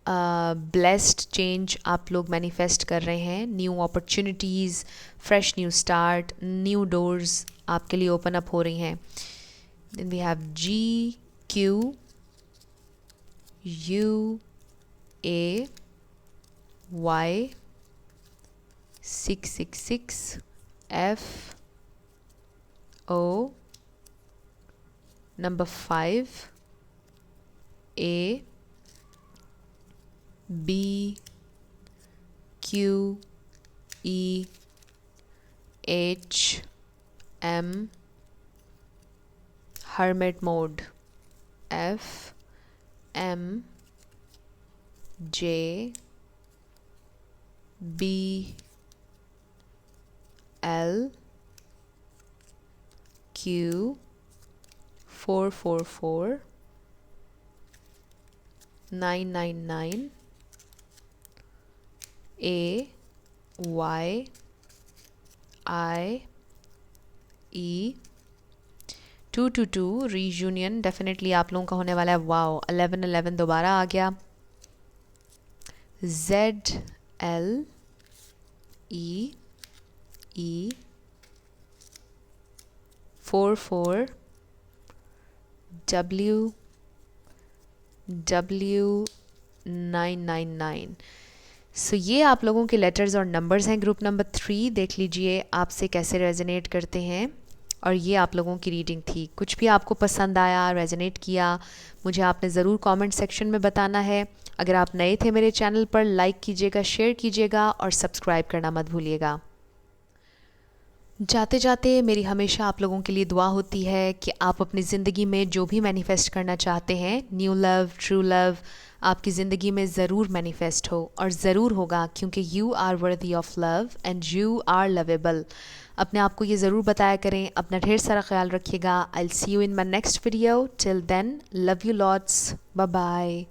ब्लेस्ड चेंज आप लोग मैनिफेस्ट कर रहे हैं। New opportunities, fresh new start, new doors आपके लिए ओपन अप हो रही हैं। Then we have GQUA Y 666 FO number 5 A B Q Q E H M, hermit mode, F M J B L Q 444 999 A Y I E 222 reunion definitely आप लोगों का होने वाला है। वाओ 1111 दोबारा आ गया। Z L E E 44 W W 999। सो ये आप लोगों के लेटर्स और नंबर्स हैं ग्रुप नंबर 3। देख लीजिए आपसे कैसे रेजोनेट करते हैं। और ये आप लोगों की रीडिंग थी। कुछ भी आपको पसंद आया, रेजोनेट किया, मुझे आपने ज़रूर कमेंट सेक्शन में बताना है। अगर आप नए थे मेरे चैनल पर, लाइक कीजिएगा, शेयर कीजिएगा और सब्सक्राइब करना मत भूलिएगा। जाते जाते मेरी हमेशा आप लोगों के लिए दुआ होती है कि आप अपनी ज़िंदगी में जो भी मैनिफेस्ट करना चाहते हैं, न्यू लव, ट्रू लव, आपकी ज़िंदगी में ज़रूर मैनिफेस्ट हो और ज़रूर होगा, क्योंकि you are worthy of love and you are lovable. अपने आप को ये ज़रूर बताया करें। अपना ढेर सारा ख्याल रखिएगा। I will see you in my next video. Till then, love you lots, bye bye.